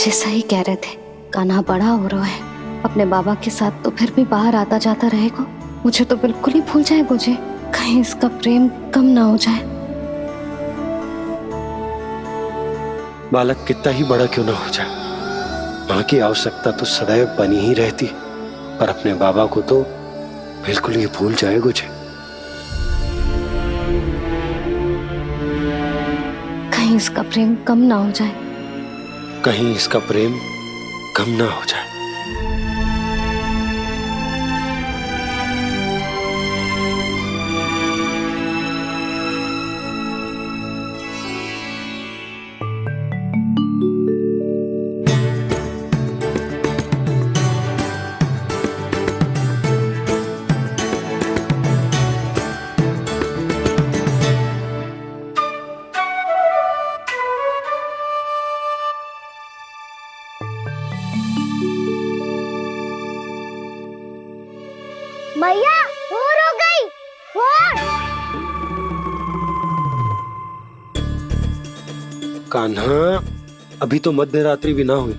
जी सही कह रहे थे, कान्हा बड़ा हो रहा है, अपने बाबा के साथ तो फिर भी बाहर आता जाता रहेगा। मुझे तो बिल्कुल ही भूल जाए मुझे, कहीं इसका प्रेम कम ना हो जाए। बालक कितना ही बड़ा क्यों ना हो जाए, माँ की आवश्यकता तो सदैव बनी ही रहती, पर अपने बाबा को तो बिल्कुल ही भूल जाए मुझे। कहीं इसका प्रेम कम ना हो जाए, कहीं इसका प्रेम कम ना हो जाए। मैया भोर हो गई, भोर। कान्हा, अभी तो मध्य रात्रि भी ना हुई,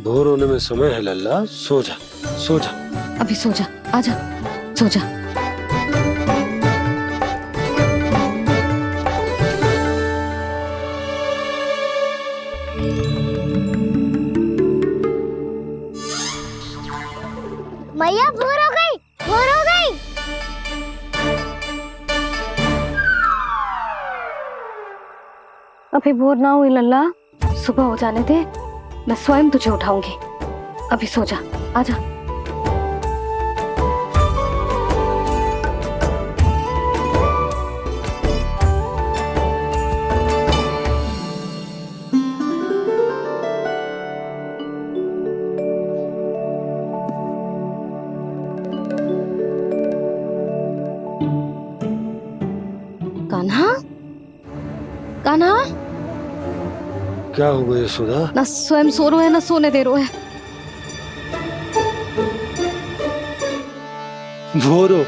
भोर होने में समय है लल्ला, सो जा सो जा। अभी सो जा, आजा सो जा। मैया भोर हो गई, भोर हो गई। अभी भोर ना हुई लल्ला, सुबह हो जाने दे, मैं स्वयं तुझे उठाऊंगी। अभी सो जा, आजा। कान्हा, कान्हा, क्या हो गया सुधा? ना स्वयं सो रहे है ना सोने दे रहे है। भोर हो।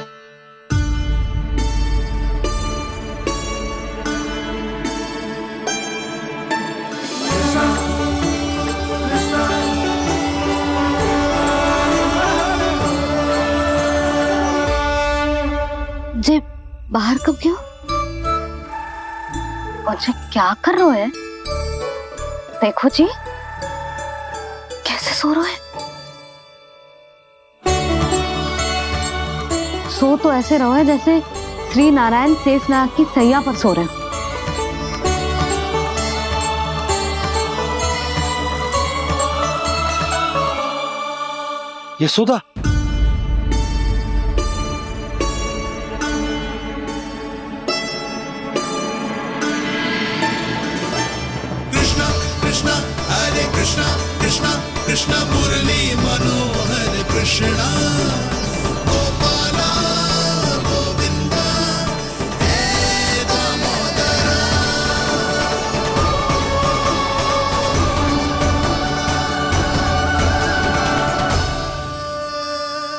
जे बाहर कब क्यों? और जे क्या कर रहे है? देखो जी, कैसे सो रहे हैं। सो तो ऐसे रहो है जैसे श्री नारायण शेषनाग की सैया पर सो रहे हैं। यशोदा, कृष्णा कृष्णा हरे कृष्णा कृष्णा कृष्णा मुरली मनोहर कृष्णा गोपाला गोविंदा हे दामोदरा।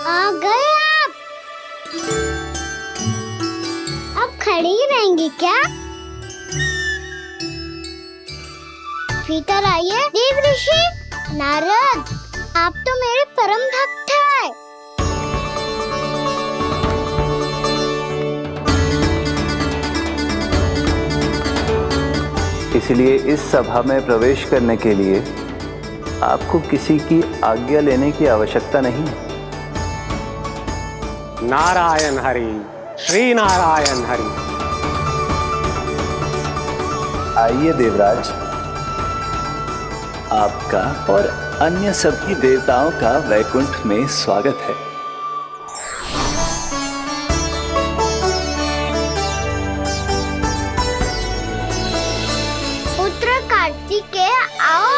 आ गए आप। अब खड़ी ही रहेंगी क्या? भीतर आइए देव ऋषि। नारद, आप तो मेरे परम भक्त हैं। इसलिए इस सभा में प्रवेश करने के लिए आपको किसी की आज्ञा लेने की आवश्यकता नहीं है। नारायण हरि, श्री नारायण हरि। आइए देवराज, आपका और अन्य सभी देवताओं का वैकुंठ में स्वागत है। पुत्र कार्तिकेय आओ।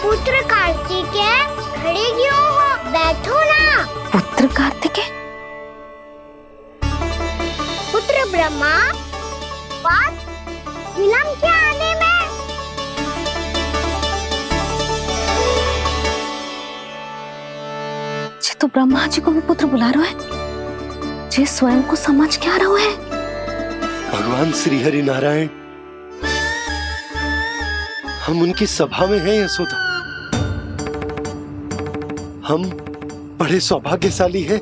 पुत्र कार्तिकेय खड़े क्यों हो? बैठो ना। पुत्र कार्तिकेय, पुत्र ब्रह्मा, बात विलंब क्या आने में? जी तो ब्रह्मा जी को भी पुत्र बुला रहा है, जे स्वयं को समझ क्या रहा है। भगवान श्री हरि नारायण, हम उनकी सभा में हैं यशोदा। हम बड़े सौभाग्यशाली हैं।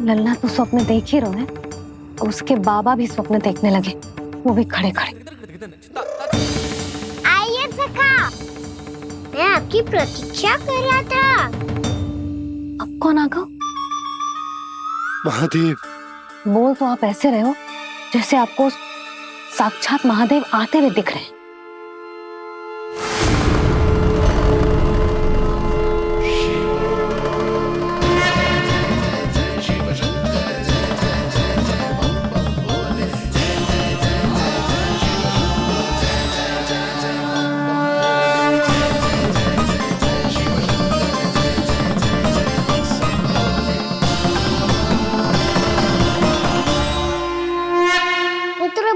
लल्ला तो स्वप्न देख ही रहे हैं और उसके बाबा भी स्वप्न देखने लगे, वो भी खड़े खड़े। आइए सखा, मैं आपकी प्रतीक्षा कर रहा था। अब कौन आ गया? महादेव। बोल तो आप ऐसे रहे हो जैसे आपको साक्षात महादेव आते हुए दिख रहे हैं।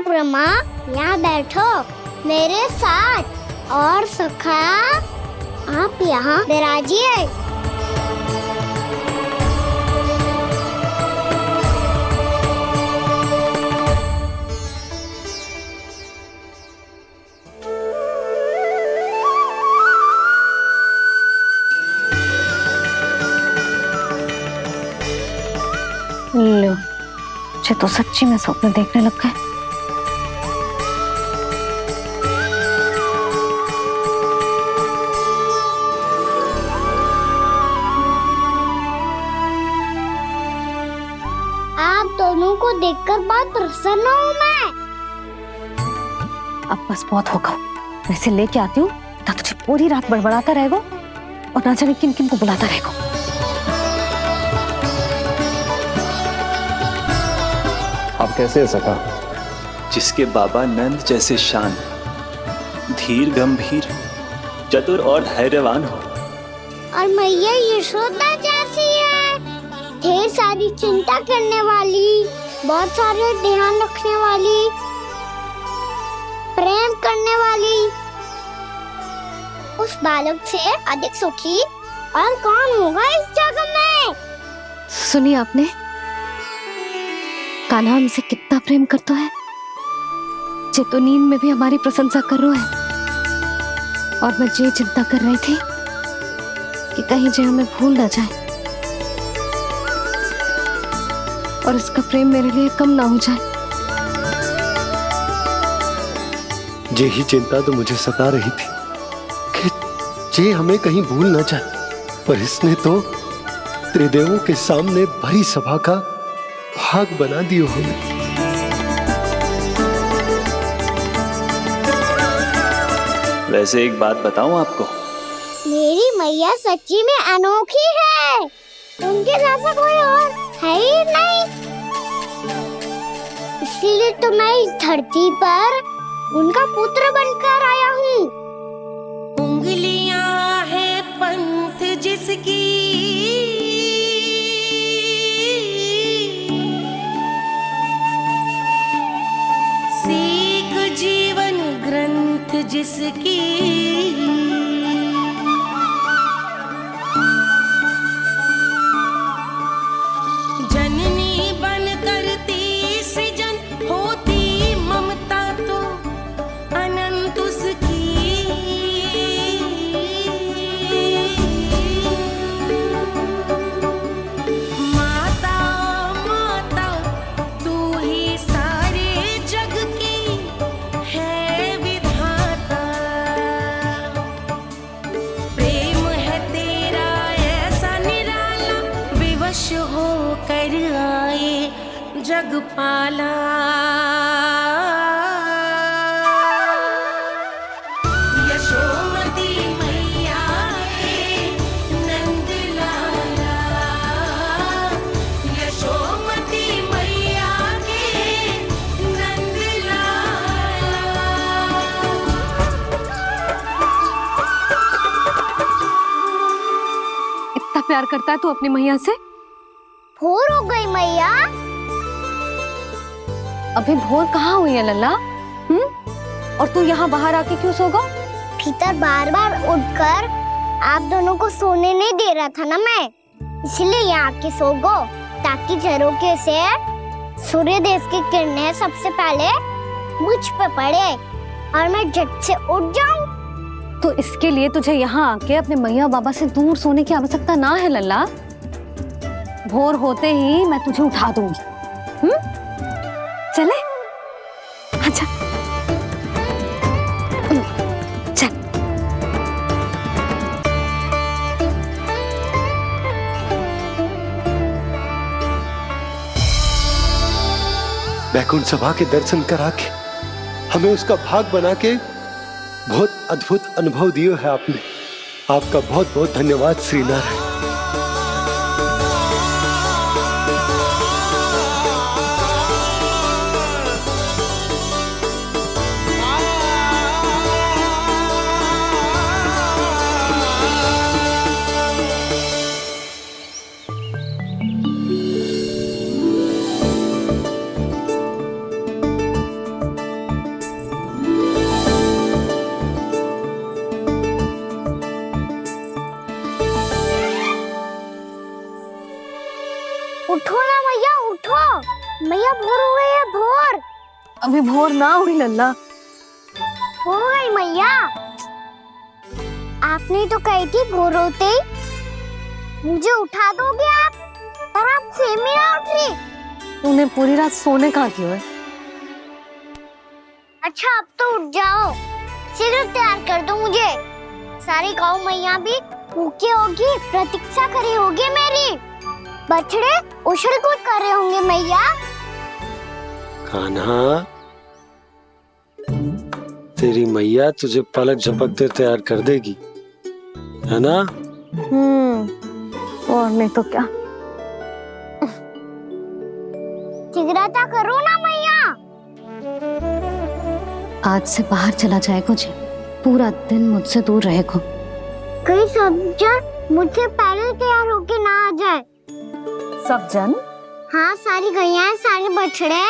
ब्रह्मा, यहाँ बैठो मेरे साथ, और सखा आप यहाँ विराजिए। लो, मुझे तो सच्ची में स्वप्न देखने लग गए। आप दोनों को देखकर बहुत प्रसन्न हूँ मैं। अब बस बहुत होगा, वैसे लेके आती हूँ ना, तुझे पूरी रात बड़बड़ाता रहेगा और ना जाने किन किन को बुलाता रहेगा। आप कैसे सका? जिसके बाबा नंद जैसे शान, धीर गंभीर, चतुर और धैर्यवान हो, और मैया यशोदा जैसी है, ढेर सारी चिंता करने वाली, बहुत सारे ध्यान रखने वाली, प्रेम करने वाली। उस बालक से अधिक सुखी और कौन होगा इस जगत में? सुनिए आपने, कान्हा हमसे कितना प्रेम करता है, जे तो नींद में भी हमारी प्रशंसा कर रहा है। और मैं ये चिंता कर रही थी कि कहीं जे हमें भूल ना जाए और इसका प्रेम मेरे लिए कम ना हो जाए। यही चिंता तो मुझे सता रही थी कि जे हमें कहीं भूल ना जाए, पर इसने तो त्रिदेवों के सामने भरी सभा का भाग बना दियो हमें। वैसे एक बात बताऊं आपको, मेरी मैया सच्ची में अनोखी है, उनके जैसा कोई और है ही नहीं। इसीलिए तो मैं इस धरती पर उनका पुत्र बनकर आया हूँ। उंगलियां है पंथ जिसकी, सीख जीवन ग्रंथ जिसकी, जननी बन करती सृजन, होती ममता तो अनंत उसकी। माता माता तू ही सारे जग की है विधाता, प्रेम है तेरा ऐसा निराला, विवश होकर आए जग पाला। यशोमती मैया के नंद लाला, यशोमती मैया के नंद लाला। इतना प्यार करता है तू अपनी मैया से? भोर हो गई मैया। अभी भोर कहाँ हुई है लल्ला? और तू यहाँ बाहर आके क्यों सो गया? भीतर बार बार उठकर आप दोनों को सोने नहीं दे रहा था ना मैं, इसलिए यहाँ आके सो गो, ताकि झरोके से सूर्य देव की किरणें सबसे पहले मुझ पे पड़े और मैं झट से उठ जाऊं। तो इसके लिए तुझे यहाँ आके अपने मैया बाबा से दूर सोने की आवश्यकता ना है लल्ला। भोर होते ही मैं तुझे उठा दूंगी। चले? अच्छा चल। वैकुंठ सभा के दर्शन करा के हमें उसका भाग बना के बहुत अद्भुत अनुभव दियो है आपने। आपका बहुत बहुत धन्यवाद श्रीनारायण। उठो ना मैया, उठो। मैया भोर हो गई है, भोर। अभी भोर ना हुई लल्ला। हो गई मैया। आपने तो कही थी भोर होते ही मुझे उठा दोगे आप, पर आप सेम ही ना उठ रही। तूने पूरी रात सोने कहाँ क्यों है? अच्छा अब तो उठ जाओ, शीघ्र तैयार कर दो मुझे। सारी गाँव मैया भी भूखी होगी, प्रतीक्षा करी होगी मेरी। बछड़े उछल कूद कर रहे होंगे मैया। कान्हा, तेरी मैया तुझे पलक झपकते तैयार कर देगी, है ना? और नहीं तो क्या। शीघ्रता करो ना मैया। आज से बाहर चला जाएगा जी, पूरा दिन मुझसे दूर रहेगा। कहीं सब जन मुझसे पहले तैयार होके ना आ जाए। सब जन? हाँ, सारी गैया, सारे बछड़े,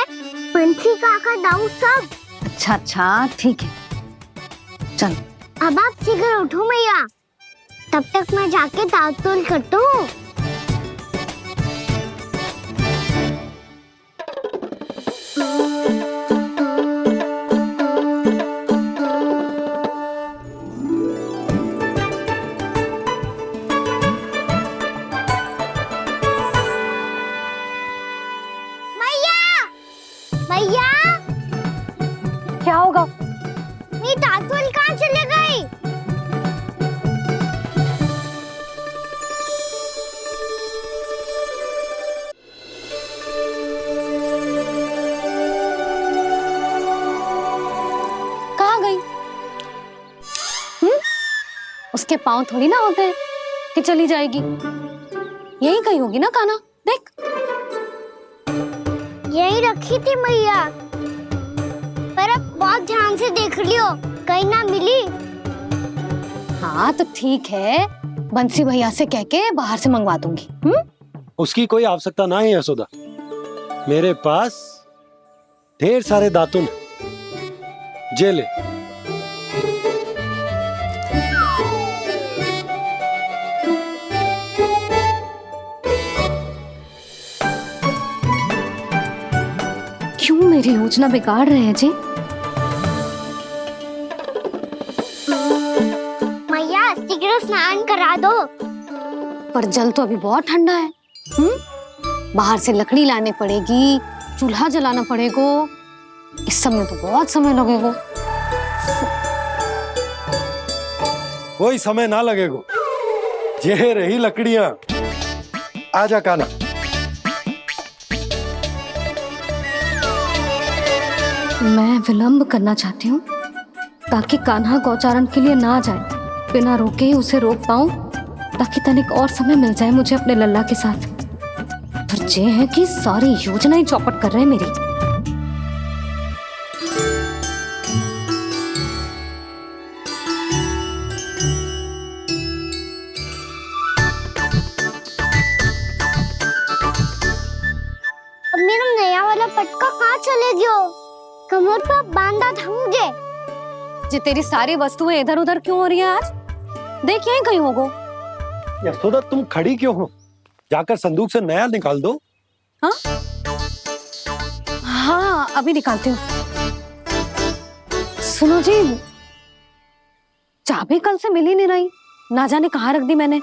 पंछी, काका, दाऊ सब। अच्छा अच्छा ठीक है, चल। अब आप शीघ्र उठो मैया, तब तक मैं जाके ताल-तोल करता हूँ। मैया, क्या होगा? मेरी ताल-तोल कहाँ चले गई? कहाँ गई? उसके पाँव थोड़ी ना होते हैं कि चली जाएगी। यही कहीं होगी ना कान्हा, देख। यही रखी थी मैया, पर अब बहुत ध्यान से देख लियो, कहीं ना मिली। हाँ तो ठीक है, बंसी भैया से कह के बाहर से मंगवा दूंगी। उसकी कोई आवश्यकता ना है यशोदा, मेरे पास ढेर सारे दातुन, जे ले। क्यों मेरी योजना बिगाड़ रहे हैं जी? मैया शीघ्र स्नान करा दो। पर जल तो अभी बहुत ठंडा है। बाहर से लकड़ी लाने पड़ेगी, चूल्हा जलाना पड़ेगा। इस समय तो बहुत समय लगेगा। कोई समय ना लगेगा, ये रही लकड़ियां। आजा कान्हा। मैं विलंब करना चाहती हूँ ताकि कान्हा गौचारण के लिए ना जाए, बिना रोके ही उसे रोक पाऊं, ताकि तनिक और समय मिल जाए मुझे अपने लल्ला के साथ। पर ये है कि सारी योजना ही चौपट कर रहे हैं मेरी। अब मेरा नया वाला पटका कहाँ चले गयो? कमर पर बांधा था मुझे। जी तेरी सारी वस्तुएं इधर उधर क्यों हो रही है आज? देख यहीं कहीं होगो। यशोदा तुम खड़ी क्यों हो? जाकर संदूक से नया निकाल दो। हाँ हाँ अभी निकालती हूँ। सुनो जी, चाबी कल से मिल ही नहीं रही, ना जाने कहाँ रख दी मैंने।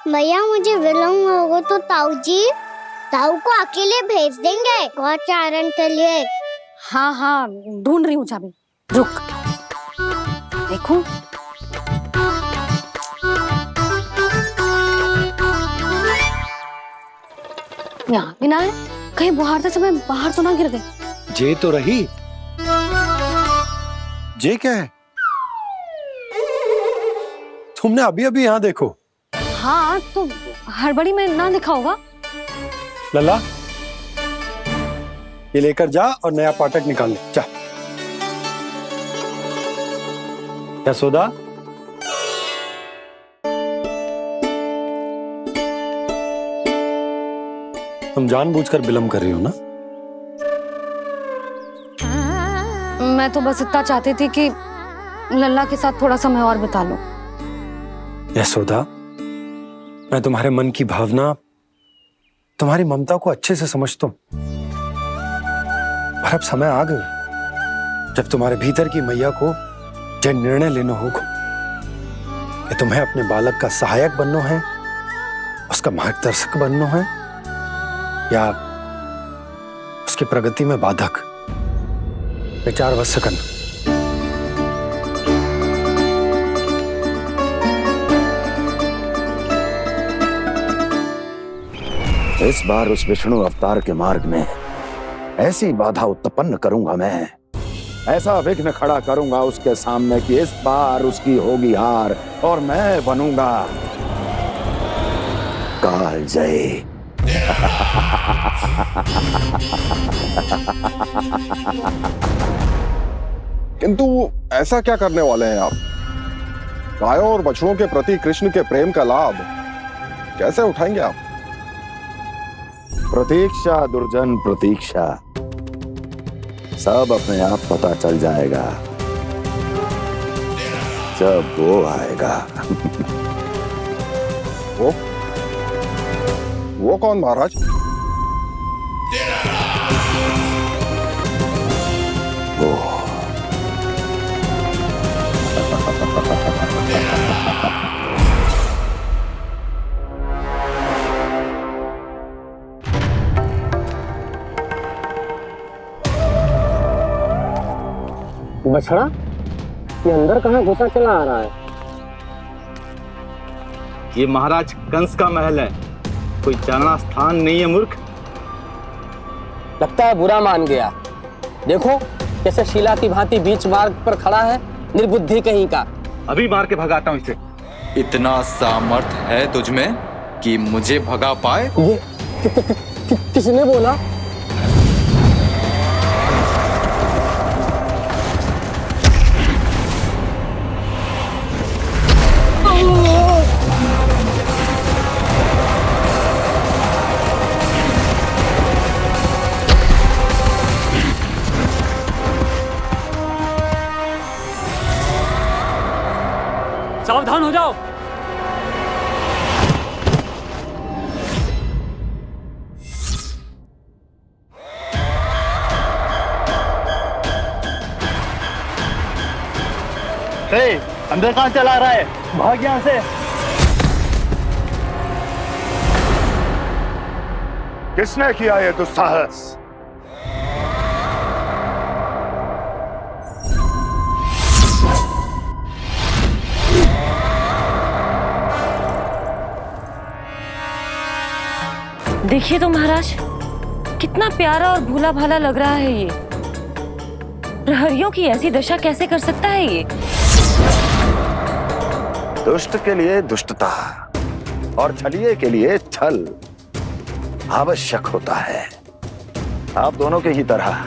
भैया मुझे विलम्ब होगा तो ताऊ को अकेले भेज देंगे गौचारण के लिए। हाँ हाँ ढूंढ रही हूँ चाबी, रुक। देखूं। यहाँ भी ना है, कहीं बुहारते समय बाहर तो ना गिर गई। जे तो रही। जे क्या है? तुमने अभी अभी यहाँ देखो। हाँ तो हड़बड़ी में ना दिखा होगा। लल्ला ये लेकर जा और नया पाठक निकाल ले जा। यशोदा तुम जानबूझकर विलम्ब कर रही हो ना? मैं तो बस इतना चाहती थी कि लल्ला के साथ थोड़ा समय और बिता लूं। यशोदा मैं तुम्हारे मन की भावना, तुम्हारी ममता को अच्छे से समझता हूं, पर अब समय आ गया जब तुम्हारे भीतर की मैया को यह निर्णय लेना होगा कि तुम्हें अपने बालक का सहायक बनना है, उसका मार्गदर्शक बनना है, या उसकी प्रगति में बाधक। विचार अवश्य करना। इस बार उस विष्णु अवतार के मार्ग में ऐसी बाधा उत्पन्न करूंगा मैं, ऐसा विघ्न खड़ा करूंगा उसके सामने कि इस बार उसकी होगी हार और मैं बनूंगा कालजयी। किंतु ऐसा क्या करने वाले हैं आप? गायों और बछड़ों के प्रति कृष्ण के प्रेम का लाभ कैसे उठाएंगे आप? प्रतीक्षा दुर्जन प्रतीक्षा, सब अपने आप पता चल जाएगा जब वो आएगा। वो कौन महाराज? वो बछड़ा ये अंदर कहाँ घुसा चला आ रहा है? ये महाराज कंस का महल है, कोई जाना स्थान नहीं है मूर्ख। लगता है बुरा मान गया। देखो कैसे शीला की भांति बीच मार्ग पर खड़ा है, निर्बुद्धि कहीं का। अभी मार के भगाता हूँ इसे। इतना सामर्थ है तुझमें कि मुझे भगा पाए? ये किसने बोला? सावधान हो जाओ। अंदर कहाँ चला रहा है? भाग यहाँ से। किसने किया ये दुस्साहस? देखिए तो महाराज, कितना प्यारा और भोला भाला लग रहा है ये। प्रहरियों की ऐसी दशा कैसे कर सकता है ये? दुष्ट के लिए दुष्टता और छलिए के लिए छल आवश्यक होता है। आप दोनों के ही तरह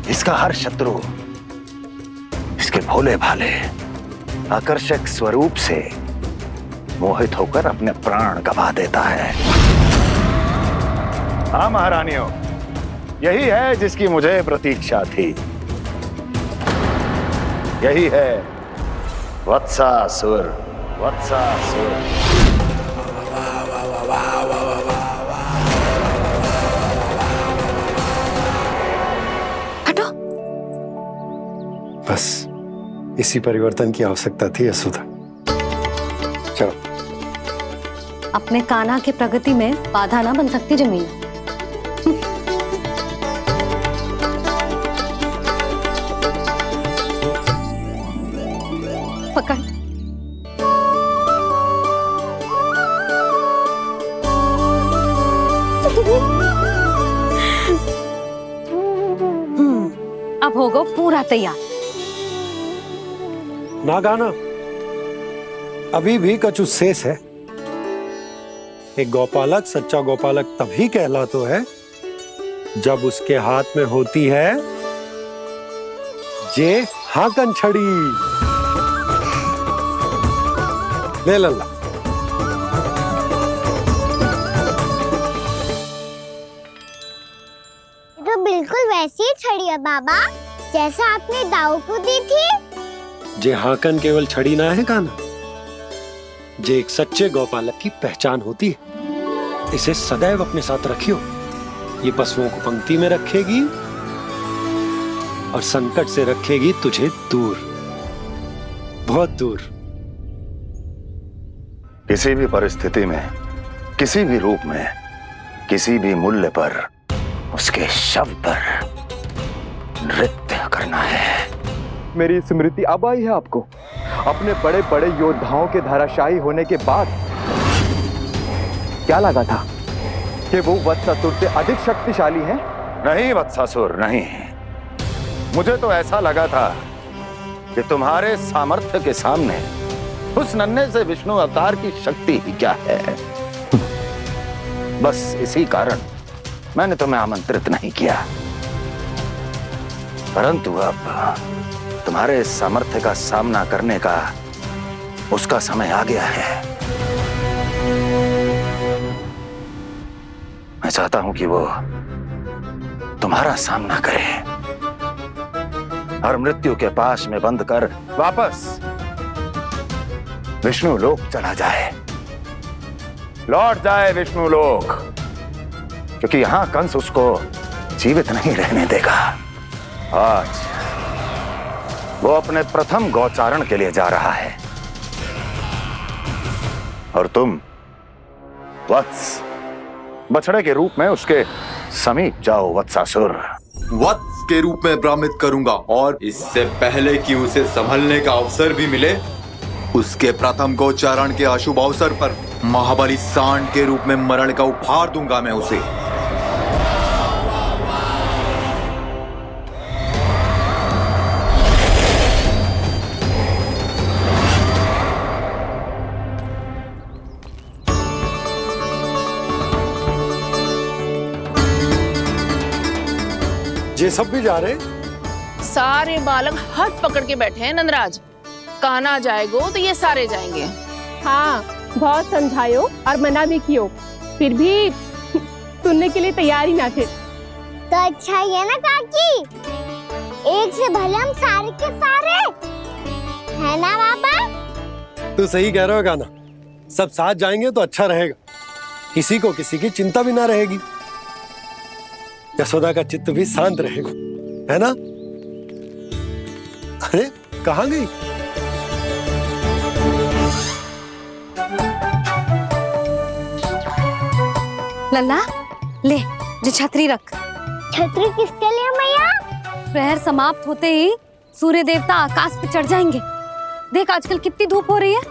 इसका हर शत्रु इसके भोले भाले आकर्षक स्वरूप से मोहित होकर अपने प्राण गंवा देता है। हाँ महारानियों, यही है जिसकी मुझे प्रतीक्षा थी। यही है वत्सासुर। वत्सासुर। हटो। बस इसी परिवर्तन की आवश्यकता थी यशोदा। चलो। अपने कान्हा की प्रगति में बाधा ना बन सकती जमीन। पकड़। अब होगा पूरा तैयार। ना गाना, अभी भी कछु शेष है। एक गौपालक सच्चा गौपालक तभी कहलाता है जब उसके हाथ में होती है जे हाकन छड़ी। ले लल्ला। तो बिल्कुल वैसी ही छड़ी है बाबा जैसा आपने दाऊ को दी थी। जे हाकन केवल छड़ी ना है कान्हा, जे एक सच्चे गौपालक की पहचान होती है। इसे सदैव अपने साथ रखियो। ये पशुओं को पंक्ति में रखेगी और संकट से रखेगी तुझे दूर, बहुत दूर। किसी भी परिस्थिति में, किसी भी रूप में, किसी भी मूल्य पर उसके शव पर नृत्य करना है। मेरी स्मृति अब आई है आपको अपने बड़े बड़े योद्धाओं के धराशायी होने के बाद। क्या लगा था कि वो वत्सासुर से अधिक शक्तिशाली हैं? नहीं वत्सासुर, नहीं। मुझे तो ऐसा लगा था कि तुम्हारे सामर्थ्य के सामने उस नन्हे से विष्णु अवतार की शक्ति ही क्या है। बस इसी कारण मैंने तुम्हें आमंत्रित नहीं किया। परंतु अब तुम्हारे सामर्थ्य का सामना करने का उसका समय आ गया है। मैं चाहता हूं कि वो तुम्हारा सामना करे और मृत्यु के पाश में बंद कर वापस विष्णु लोक चला जाए, लौट जाए विष्णु लोक, क्योंकि यहां कंस उसको जीवित नहीं रहने देगा। आज वो अपने प्रथम गौचारण के लिए जा रहा है और तुम वत्स बछड़े के रूप में उसके समीप जाओ वत्सासुर। वत्स के रूप में भ्रमित करूंगा और इससे पहले कि उसे संभलने का अवसर भी मिले, उसके प्रथम गोचारण के अशुभ अवसर पर महाबली सांड के रूप में मरण का उपहार दूंगा मैं उसे। ये सब भी जा रहे? सारे बालक हाथ पकड़ के बैठे हैं नंदराज। कान्हा जाएगो तो ये सारे जाएंगे। हाँ, बहुत समझायो और मना भी कियो, फिर भी सुनने के लिए तैयार ही ना थे। तो अच्छा ही है ना काकी, एक से भले हम सारे के सारे है ना बाबा। तू सही कह रहे हो गाना, सब साथ जाएंगे तो अच्छा रहेगा, किसी को किसी की चिंता भी ना रहेगी, यशोदा का चित्त भी शांत रहेगा, है ना? अरे कहाँ गई? लल्ला ले, जो छतरी रख। छतरी किसके लिए मैया? प्रहर समाप्त होते ही सूर्य देवता आकाश पे चढ़ जाएंगे। देख आजकल कितनी धूप हो रही है,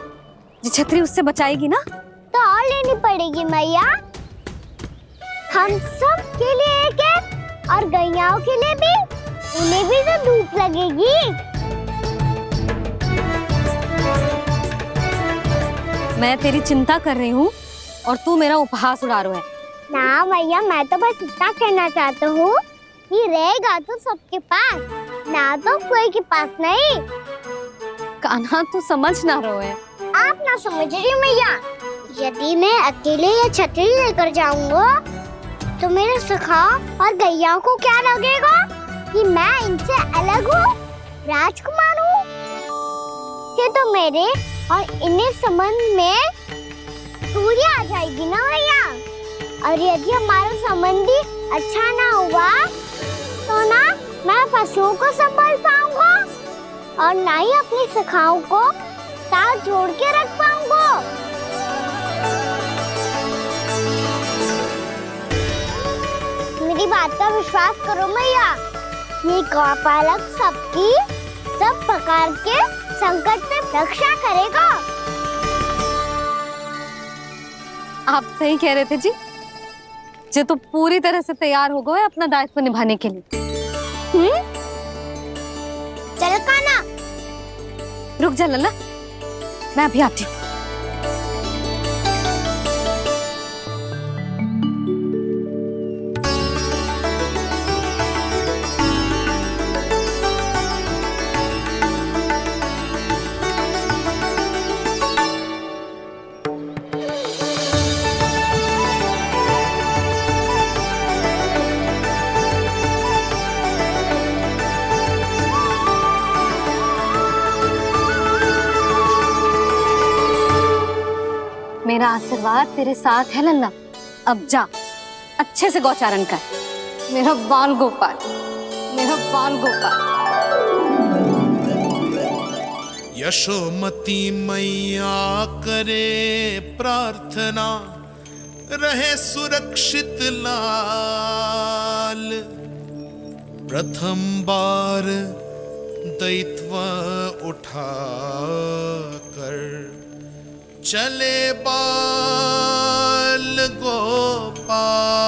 जो छतरी उससे बचाएगी ना। तो और लेनी पड़ेगी मैया, हम सब के लिए एक एक और गैयाओं के लिए भी, उन्हें भी तो धूप लगेगी। मैं तेरी चिंता कर रही हूँ और तू मेरा उपहास उड़ा रहा है। ना भैया, मैं तो बस इतना कहना चाहता हूँ कि रहेगा तो सबके पास, ना तो कोई के पास नहीं। कान्हा तू समझ ना रहो है। आप ना समझ रही मैया, यदि मैं अकेले ये छतरी लेकर जाऊंगा तो मेरे सखा और गैयाओं को क्या लगेगा कि मैं इनसे अलग हूँ। राजकुमार हूँ। ये तो मेरे और इन्हें संबंध में दूरी आ जाएगी ना भैया। और यदि हमारा संबंध ही अच्छा ना हुआ तो ना मैं पशुओं को संभाल पाऊंगा और ना ही अपनी सखाओं को साथ जोड़ के रख पाऊंगा। मेरी बात का विश्वास करो भैया, ये गौपालक सबकी सब प्रकार के संकट से रक्षा करेगा। आप सही कह रहे थे जी। जे तो पूरी तरह से तैयार हो गए अपना दायित्व निभाने के लिए। चल कान्हा। रुक जा लल्ला, मैं अभी आती हूँ। मेरा आशीर्वाद तेरे साथ है लल्ला। अब जा, अच्छे से गौचारण कर। मेरा बाल गोपाल, मेरा बाल गोपाल। यशोमती मैया करे प्रार्थना, रहे सुरक्षित लाल। प्रथम बार दैत्व उठा कर चले बाल गोपाल।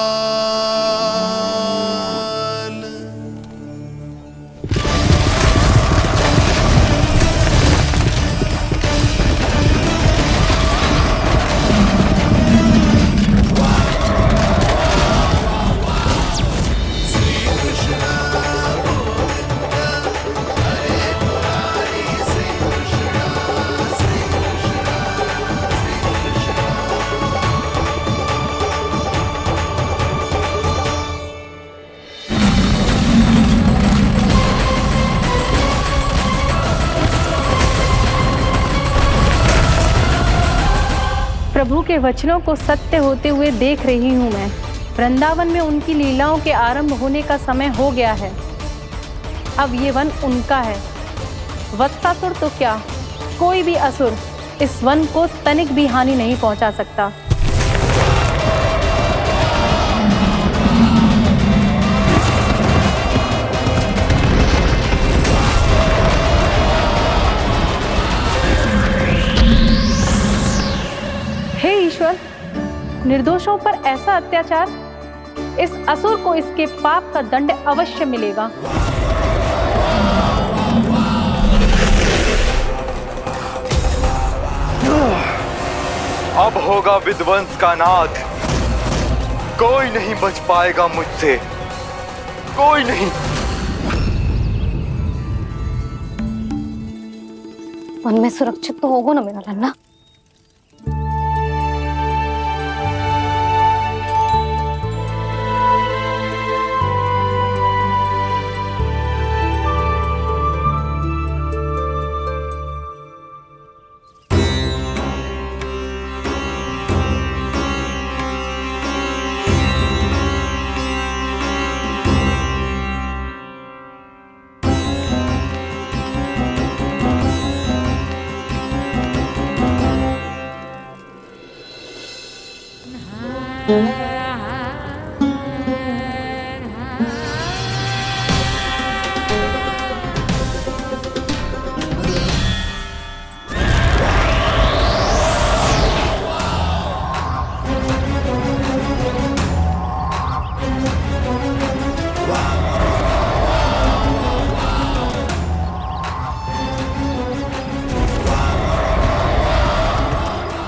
प्रभु के वचनों को सत्य होते हुए देख रही हूँ मैं। वृंदावन में उनकी लीलाओं के आरंभ होने का समय हो गया है। अब ये वन उनका है। वत्सासुर तो क्या, कोई भी असुर इस वन को तनिक भी हानि नहीं पहुंचा सकता। हे ईश्वर, निर्दोषों पर ऐसा अत्याचार, इस असुर को इसके पाप का दंड अवश्य मिलेगा। अब होगा विध्वंस का नाद। कोई नहीं बच पाएगा मुझसे, कोई नहीं। वन में सुरक्षित तो होगा ना मेरा लल्ला।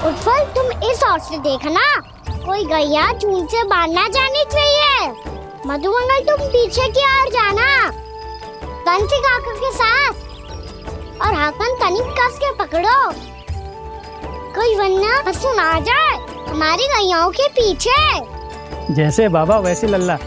उत्पल, तुम इस ओर से देखना, कोई गैया चून से बाहर ना जानी चाहिए। मधुमंगल, तुम पीछे की ओर जाना, कंसी काका के साथ, और हाकन तनिक कस के पकड़ो, कोई वरना पशु ना जाए हमारी गैयाओं के पीछे। जैसे बाबा वैसे लल्ला।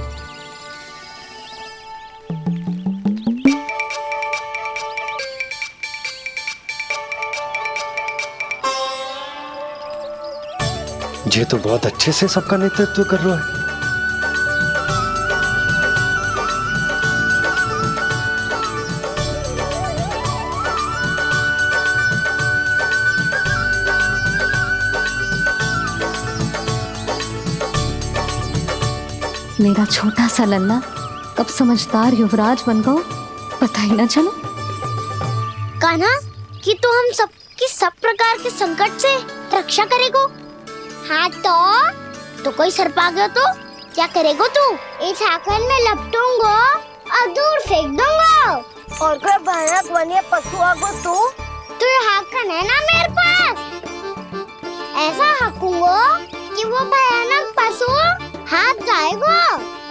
ये तो बहुत अच्छे से सबका नेतृत्व कर रहा है। मेरा छोटा सा लल्ला कब समझदार युवराज बन गो पता ही ना चलो। कान्हा कि तू हम सब की सब प्रकार के संकट से रक्षा करेगो। हाँ तो कोई सर्प आ गया तो क्या करेगो तू? इस हाकन में लपटूंगा और दूर फेंक दूंगा। और कोई भयानक वन्य पशु आगो तो ये हाकन है ना मेरे पास, ऐसा हाकूंगा कि वो भयानक पशु हाथ जाएगा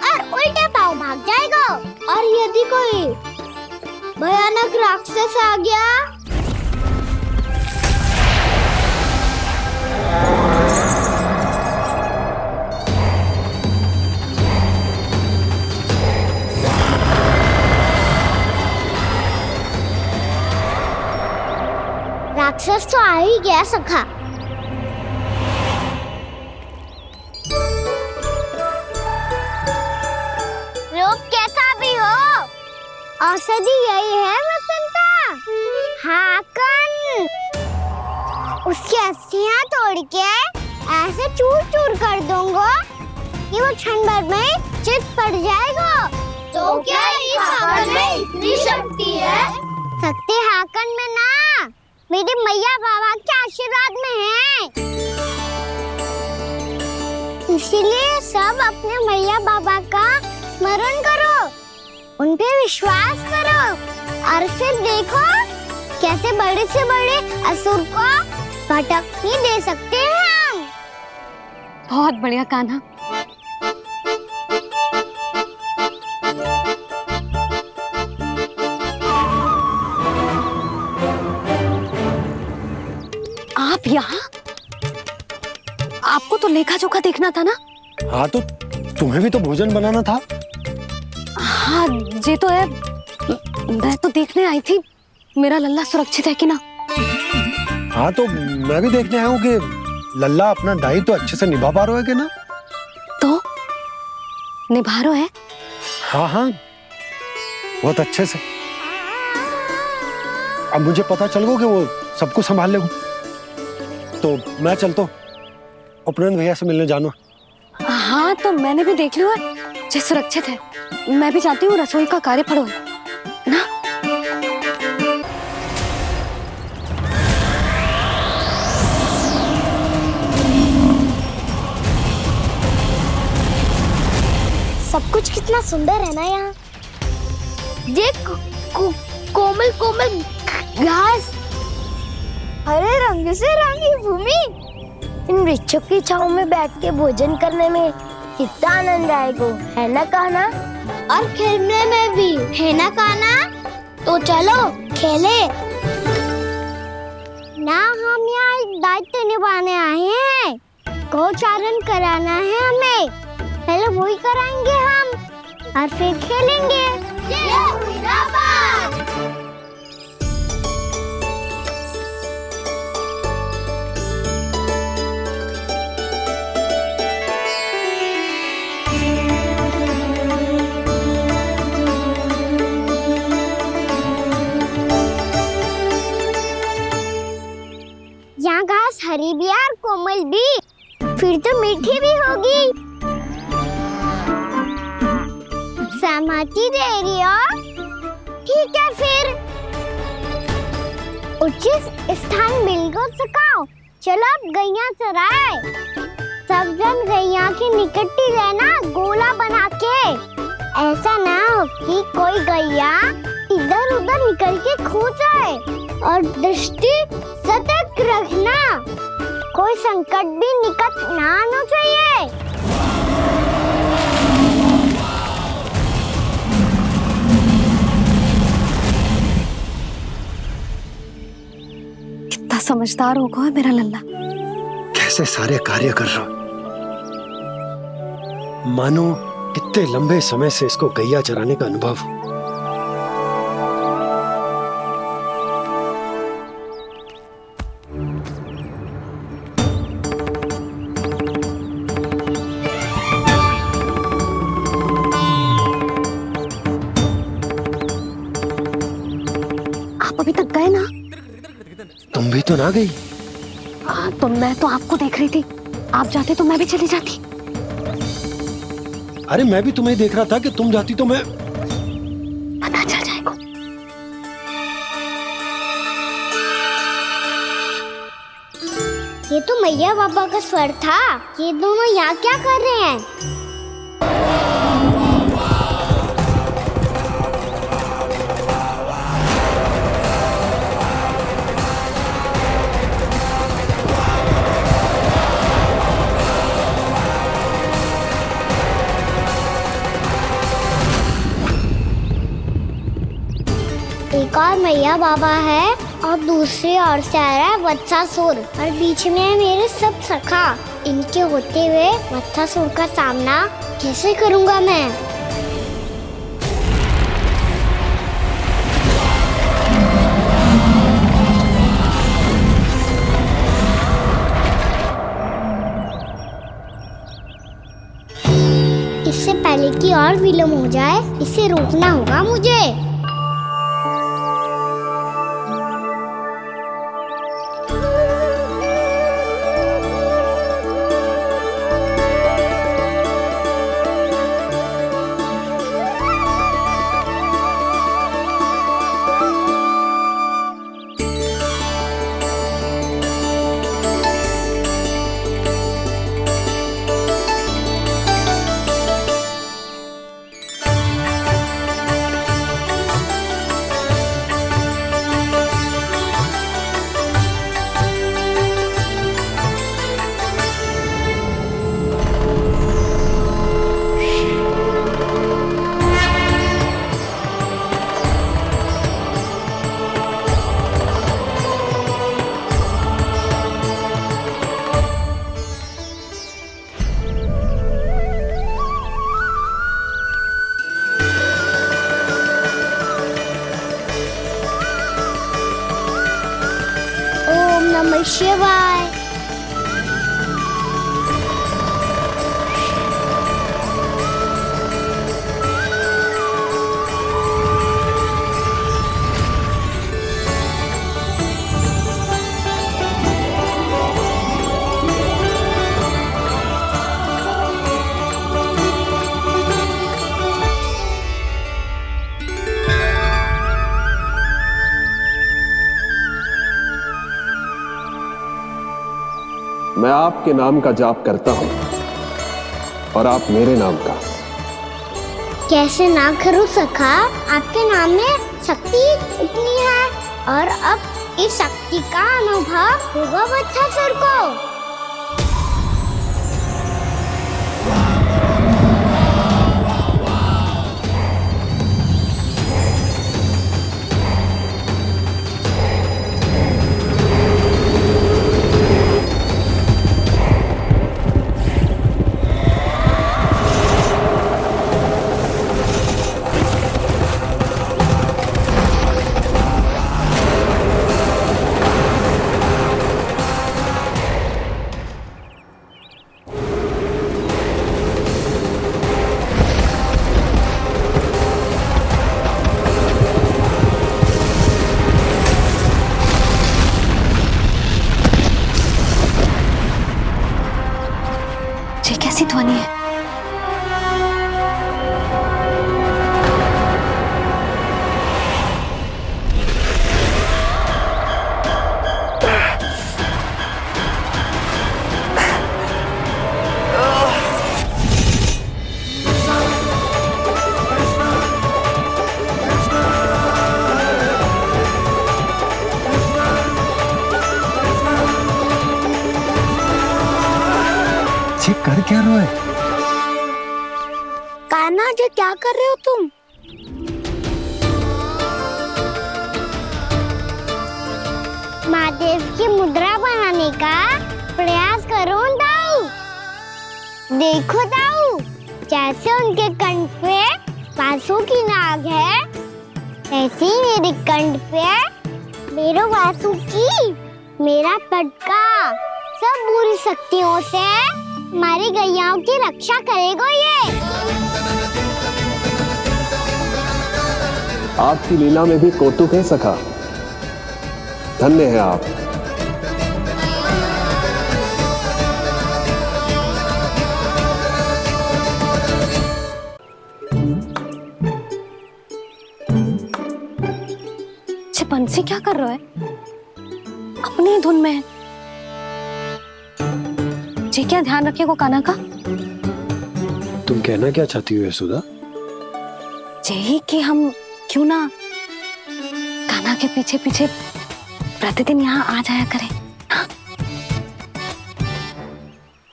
और उल्टे पांव भाग जाएगा। और यदि कोई भयानक राक्षस आ गया राक्षस तो आ ही गया सखा। रोग कैसा भी हो औषधि यही है वसंता। हाकन उसकी अस्थियां तोड़ के ऐसे चूर चूर कर दूंगा कि वो क्षण भर में चित पड़ जाएगा। तो क्या इस हाकन में इतनी शक्ति है? शक्ति हाकन में ना मेरे मैया बाबा के आशीर्वाद में है। इसीलिए सब अपने मैया बाबा का स्मरण करो, उन पे विश्वास करो और फिर देखो कैसे बड़े से बड़े असुर को भटक ही दे सकते हैं हम। बहुत बढ़िया कान्हा। आप यहाँ? आपको तो लेखा जोखा देखना था ना? हाँ तो तुम्हें भी तो भोजन बनाना था। हाँ ये तो है, मैं तो देखने आई थी मेरा लल्ला सुरक्षित है कि ना। हाँ तो मैं भी देखने आया हूँ कि लल्ला अपना दायित्व तो अच्छे से निभा पा रहा है कि ना। तो निभा रहा है? हाँ हाँ बहुत अच्छे से। अब मुझे पता चल गया कि वो सबको संभाल लेगा। तो मैं चलता हूँ, उपनंद भैया से मिलने जाना। हाँ तो मैंने भी देख लिया जो सुरक्षित है। मैं भी चाहती हूँ रसोई का कार्य पड़ो ना। सब कुछ कितना सुंदर है ना यहाँ। देख कोमल कोमल घास, हरे रंग से रंगी भूमि। इन वृक्षों की छांव में बैठ के भोजन करने में कितना आनंद आएगा, है ना कान्हा? और खेलने में भी, है ना कान्हा? तो चलो खेले ना। हम यहाँ एक दायित्व निभाने आए हैं, गोचारण कराना है हमें। पहले वही कराएंगे हम और फिर खेलेंगे। यहाँ घास हरी भी और कोमल भी, फिर तो मीठी भी होगी। सहमति दे रही हो? ठीक है फिर उचित स्थान मिलकर सकाओ। चलो अब गैया चराए। सब जन गैया के निकट ही रहना, गोला बना के। ऐसा ना हो कि कोई गैया इधर उधर निकल के खो जाए। और दृष्टि सतर्क रखना, कोई संकट भी निकट ना आना चाहिए। कितना समझदार होगा मेरा लल्ला। कैसे सारे कार्य कर रहा, मानो कितने लंबे समय से इसको गैया चराने का अनुभव हो। अभी तक गए ना? तुम भी तो ना गई। तो मैं तो आपको देख रही थी, आप जाते तो मैं भी चली जाती। अरे मैं भी तुम्हें देख रहा था कि तुम जाती तो मैं। पता चल जाएगा। ये तो मैया बाबा का स्वर था। ये दोनों यहाँ क्या कर रहे हैं? एक और मैया बाबा है और दूसरी ओर से आ रहा है वत्सासुर और बीच में है मेरे सब सखा। इनके होते हुए वत्सासुर का सामना कैसे करूंगा मैं? इससे पहले कि और विलम्ब हो जाए, इसे रोकना होगा मुझे। ओम नमः शिवाय। मैं आपके नाम का जाप करता हूं और आप मेरे नाम का। कैसे ना करूं सखा? आपके नाम में शक्ति इतनी है और अब इस शक्ति का अनुभव होगा वत्सासुर को। ये कैसी ध्वनि है? कर क्या रहे हो? कान्हा जी क्या कर रहे हो तुम? महादेव की मुद्रा बनाने का प्रयास करो दाऊ। देखो दाऊ, जैसे उनके कंठ पे बांसुरी की नाग है, ऐसे ही मेरे कंठ पे मेरो बांसुरी, मेरा पटका सब बुरी शक्तियों से हमारी गैयाओं की रक्षा करेगा ये। आपकी लीला में भी कौतुक है सखा। धन्य है आप। बंसी क्या कर रहा है? अपनी ही धुन में है। जी क्या ध्यान रखिएगा कान्हा का। तुम कहना क्या चाहती हो यशोदा? यही कि हम क्यों ना कान्हा के पीछे पीछे प्रतिदिन यहाँ आ जाया करें। हाँ?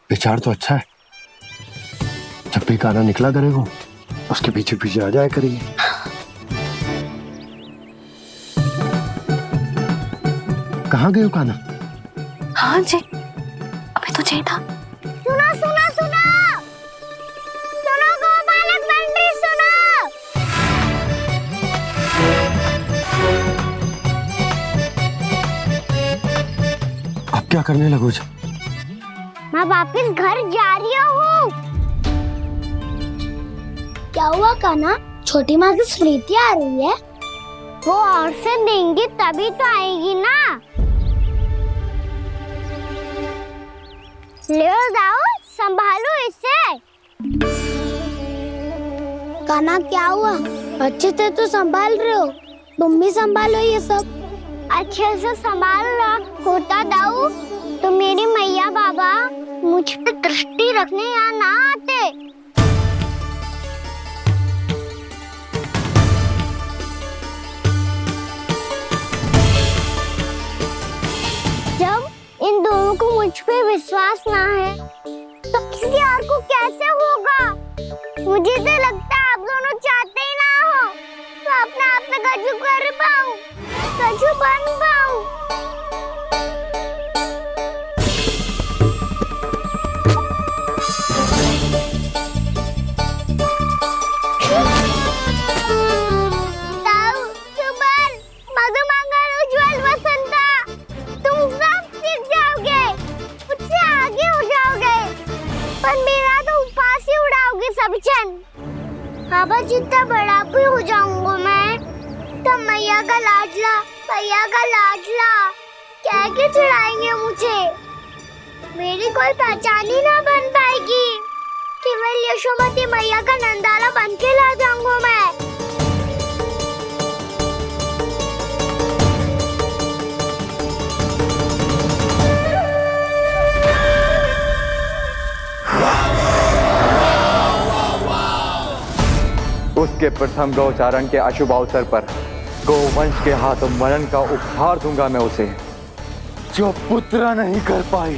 विचार तो अच्छा है। जब भी कान्हा निकला करेगा उसके पीछे पीछे आ जाया करेंगे। कहाँ गए हो कान्हा? हाँ जी, अभी तो चाहिए था। सुनो सुनो सुनो सुनो गोपालक बंटी सुनो। अब क्या करने लगो? मैं वापस घर जा रही हूँ। क्या हुआ कान्हा? छोटी माँ की स्मृति आ रही है। वो और से देंगी तभी तो आएगी ना। ले जाओ, संभालो इसे। कान्हा क्या हुआ? अच्छे से तो संभाल रहे हो, तुम भी संभालो ये सब। अच्छे से संभाल रहा होता दाऊ तो मेरी मैया बाबा मुझ पे दृष्टि रखने यहाँ ना आते। जब इन दोनों को मुझ पे विश्वास ना है तो किसी और को कैसे होगा? मुझे तो लगता है आप दोनों चाहते ही ना हो तो अपने आप में गजू कर पाऊं, गजू बन पाऊं। बाबा जितना बड़ा भी हो जाऊंगा मैं तो मैया का लाडला, भैया का लाडला क्या के चढ़ाएंगे मुझे। मेरी कोई पहचान ही ना बन पाएगी। केवल यशोमती मैया का नंदाला बन के ला जाऊंगा मैं। उसके प्रथम गौचारण के अशुभ अवसर पर गोवंश के हाथों मरण का उपहार दूंगा मैं उसे। जो पुत्र नहीं कर पाई,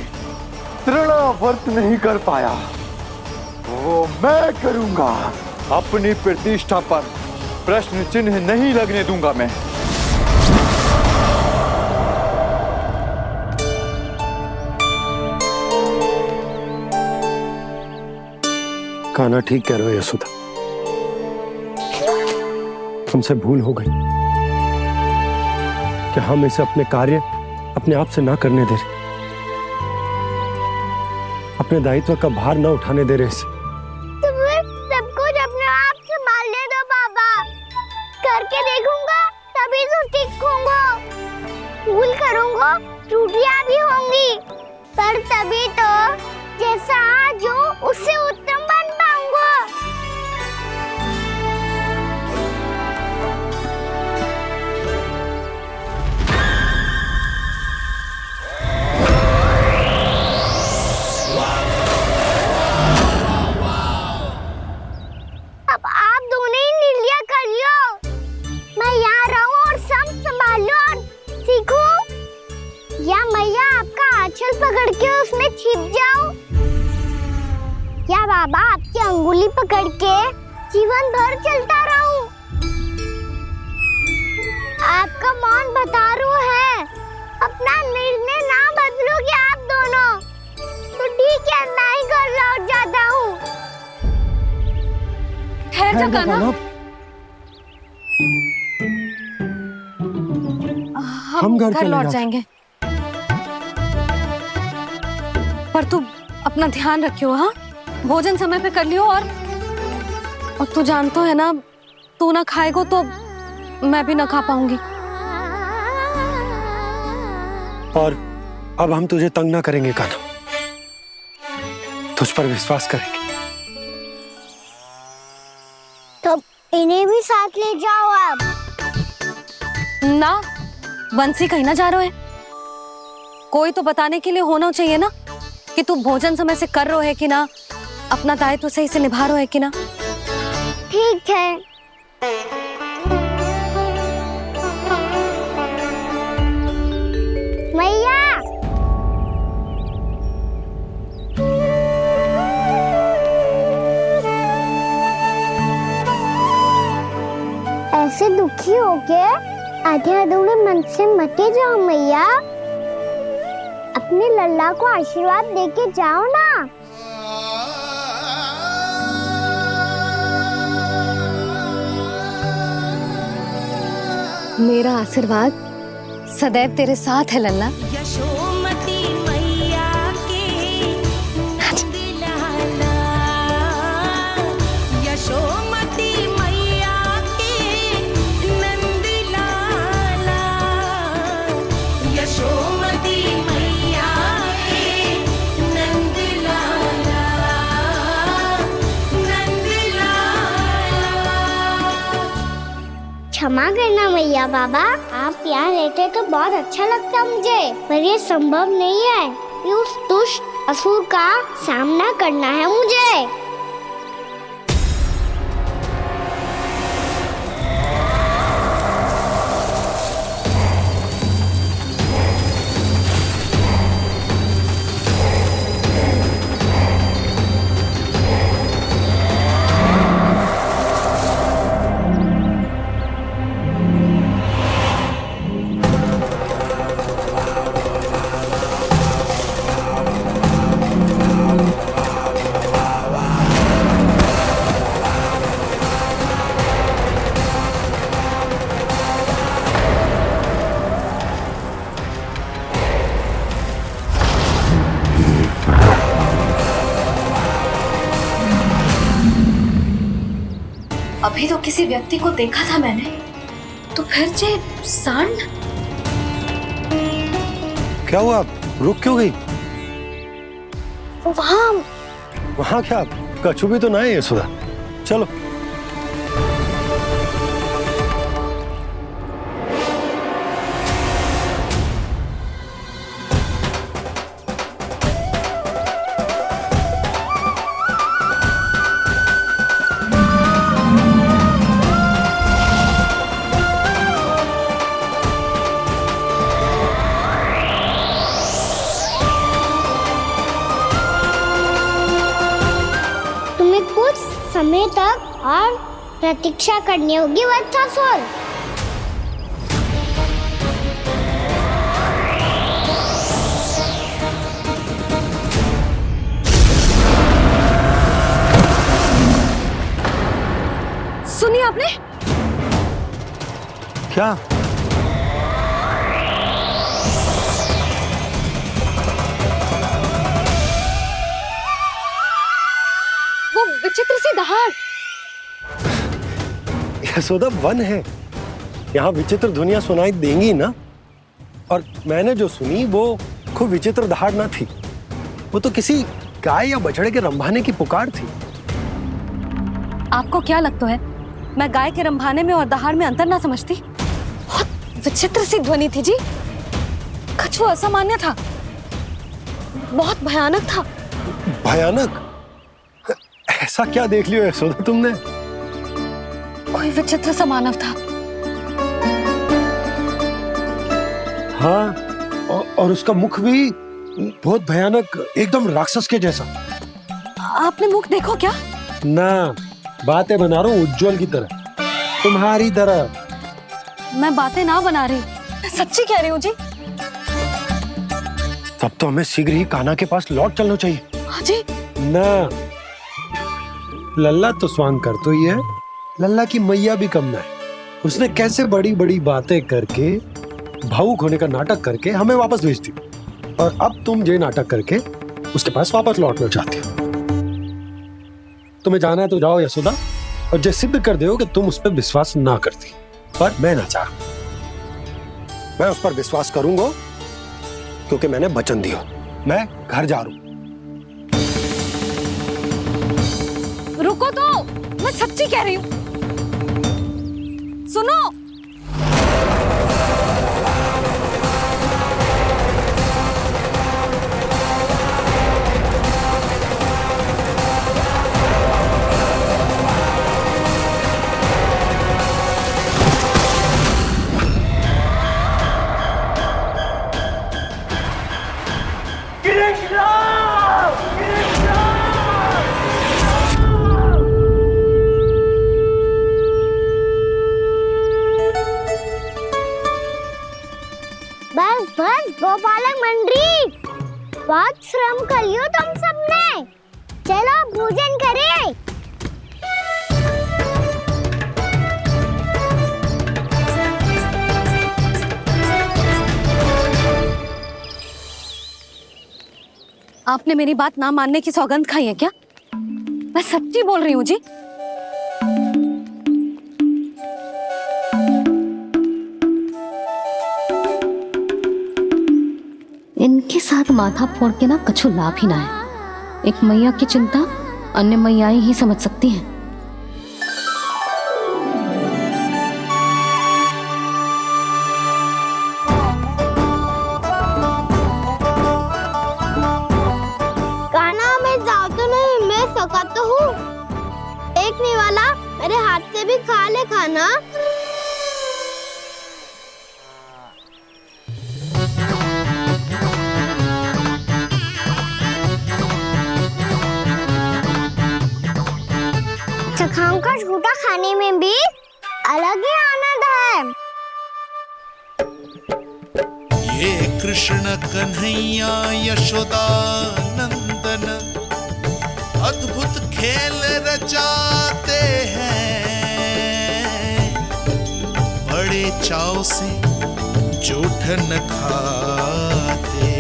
तृणावर्त नहीं कर पाया, वो मैं करूंगा। अपनी प्रतिष्ठा पर प्रश्न चिन्ह नहीं लगने दूंगा मैं। कान्हा ठीक कह रहे हो यशोदा, हमसे भूल हो गई कि हम इसे अपने कार्य अपने आप से ना करने दे रहे, अपने दायित्व का भार ना उठाने दे रहे इसे। तो फिर सब कुछ अपने आप से संभालने दो बाबा। करके देखूंगा तभी तो सीखूंगा। भूल करूंगा, त्रुटियां भी होंगी, पर तभी तो जैसा आज हूँ उससे उत्तम बन पाऊंगा। अब आप दोनों ही निर्णय कर लो। मैं यहाँ रहूं और सब संभालूं और सीखूं, या मैया आपका आंचल पकड़ के उसमें छिप जाऊं, या बाबा आपकी अंगुली पकड़ के जीवन भर चलता रहूं। आपका मौन बतारू है। अपना निर्णय ना बदलोगे आप दोनों तो ठीक है, मैं ही घर लौट जाता हूँ। ठहर जा कान्हा। हम घर लौट जाएंगे, पर तू अपना ध्यान रखियो। हाँ, भोजन समय पे कर लियो। और तू जानतो है ना, तू ना खाएगो तो मैं भी ना खा पाऊंगी। और अब हम तुझे तंग ना करेंगे कान्हा, तुझ पर विश्वास करेंगे। तो इन्हें भी साथ ले जाओ अब। ना, बंसी कहीं ना जा रहे है। कोई तो बताने के लिए होना चाहिए ना कि तू भोजन समय से कर रहे है कि ना, अपना दायित्व सही से निभा रहे है कि ना। ठीक है। मैया, ऐसे दुखी हो के आधे अधूरे मन से मत जाओ मैया, अपने लल्ला को आशीर्वाद देके जाओ ना। मेरा आशीर्वाद सदैव तेरे साथ है लल्ला। यशोमती मैया के नंद लाला, यशोमती मैया के नंद लाला, यशोमती मैया के नंद लाला, नंद लाला। क्षमा करना मैया बाबा, आप यहाँ रहते तो बहुत अच्छा लगता मुझे, पर ये संभव नहीं है। ये उस दुष्ट असुर का सामना करना है मुझे। अभी तो किसी व्यक्ति को देखा था मैंने, तो फिर जे सांड। क्या हुआ, रुक क्यों गई? वहाँ क्या कछु भी तो ना है यशोदा, चलो। कुछ समय तक और प्रतीक्षा करनी होगी वत्सासुर। सुनिए आपने क्या? वो विचित्र सी दहाड़। यशोदा, वन है, यहाँ विचित्र ध्वनियां सुनाई देंगी ना। और मैंने जो सुनी वो खूब विचित्र दहाड़ ना थी, वो तो किसी गाय या बछड़े के रंभाने की पुकार थी। आपको क्या लगता है मैं गाय के रंभाने में और दहाड़ में अंतर ना समझती? बहुत विचित्र सी ध्वनि थी जी, कुछ वो असामान्य था, बहुत भयानक था। भयानक? ऐसा क्या देख लियो यशोदा तुमने? कोई विचित्र सा मानव था। हाँ, और उसका मुख भी बहुत भयानक, एकदम राक्षस के जैसा। आपने मुख देखो क्या? ना, बातें बना रहा हूँ उज्जवल की तरह, तुम्हारी तरह। मैं बातें ना बना रही, मैं सच्ची कह रही हूँ जी। तब तो हमें शीघ्र ही कान्हा के पास लौट चलना चाहिए। हाँ जी। ना, लल्ला तो स्वांग कर तो ही है, लल्ला की मैया भी कम ना है। उसने कैसे बड़ी बड़ी बातें करके, भावुक होने का नाटक करके हमें वापस भेज दी, और अब तुम ये नाटक करके उसके पास वापस लौटना चाहती हो। तुम्हें जाना है तो जाओ यशोदा, और जो सिद्ध कर दो कि तुम उस पर विश्वास ना करती। पर मैं ना चाह, मैं उस पर विश्वास करूंगा, क्योंकि मैंने वचन दिया। मैं घर जा रहा हूं। रुको तो, मैं सच्ची कह रही हूँ। सुनो, बस बस गोपालक मंडली, बहुत श्रम कर लियो तुम सबने। चलो भोजन करें। आपने मेरी बात ना मानने की सौगंध खाई है क्या? मैं सच्ची बोल रही हूँ जी। इनके साथ माथा फोड़ के ना कछु लाभ ही ना है। एक मैया की चिंता अन्य मैयाएं ही समझ सकती हैं। कान्हा, मैं जाऊँ तो नहीं, मैं सका तो हूँ। एक नहीं वाला मेरे हाथ से भी खा ले खाना। सखाओं का झूठा खाने में भी अलग ही आनंद है। ये कृष्ण कन्हैया यशोदा नंदन अद्भुत खेल रचाते हैं, बड़े चाव से जूठन खाते,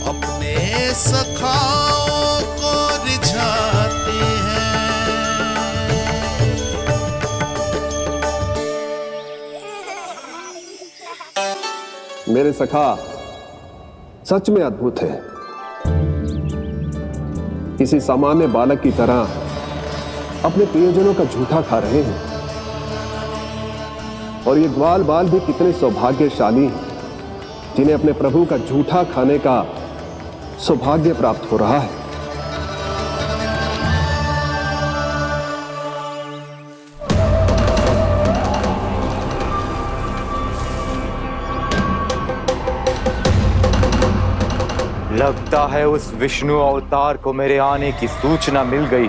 अपने सखाओं को रिझाते हैं। मेरे सखा सच में अद्भुत है। किसी सामान्य बालक की तरह अपने प्रियजनों का झूठा खा रहे हैं। और ये ग्वाल बाल भी कितने सौभाग्यशाली हैं जिन्हें अपने प्रभु का झूठा खाने का सौभाग्य प्राप्त हो रहा है। लगता है उस विष्णु अवतार को मेरे आने की सूचना मिल गई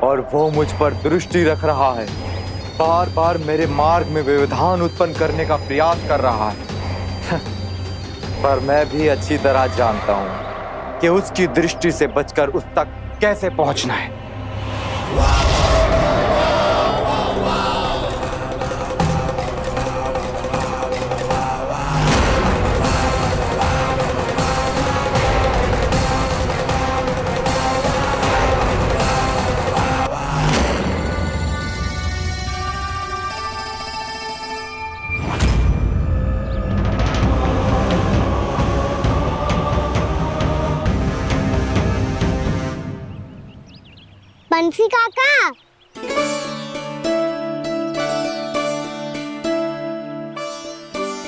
और वो मुझ पर दृष्टि रख रहा है। बार बार मेरे मार्ग में व्यवधान उत्पन्न करने का प्रयास कर रहा है। पर मैं भी अच्छी तरह जानता हूं कि उसकी दृष्टि से बचकर उस तक कैसे पहुंचना है। बंसी काका,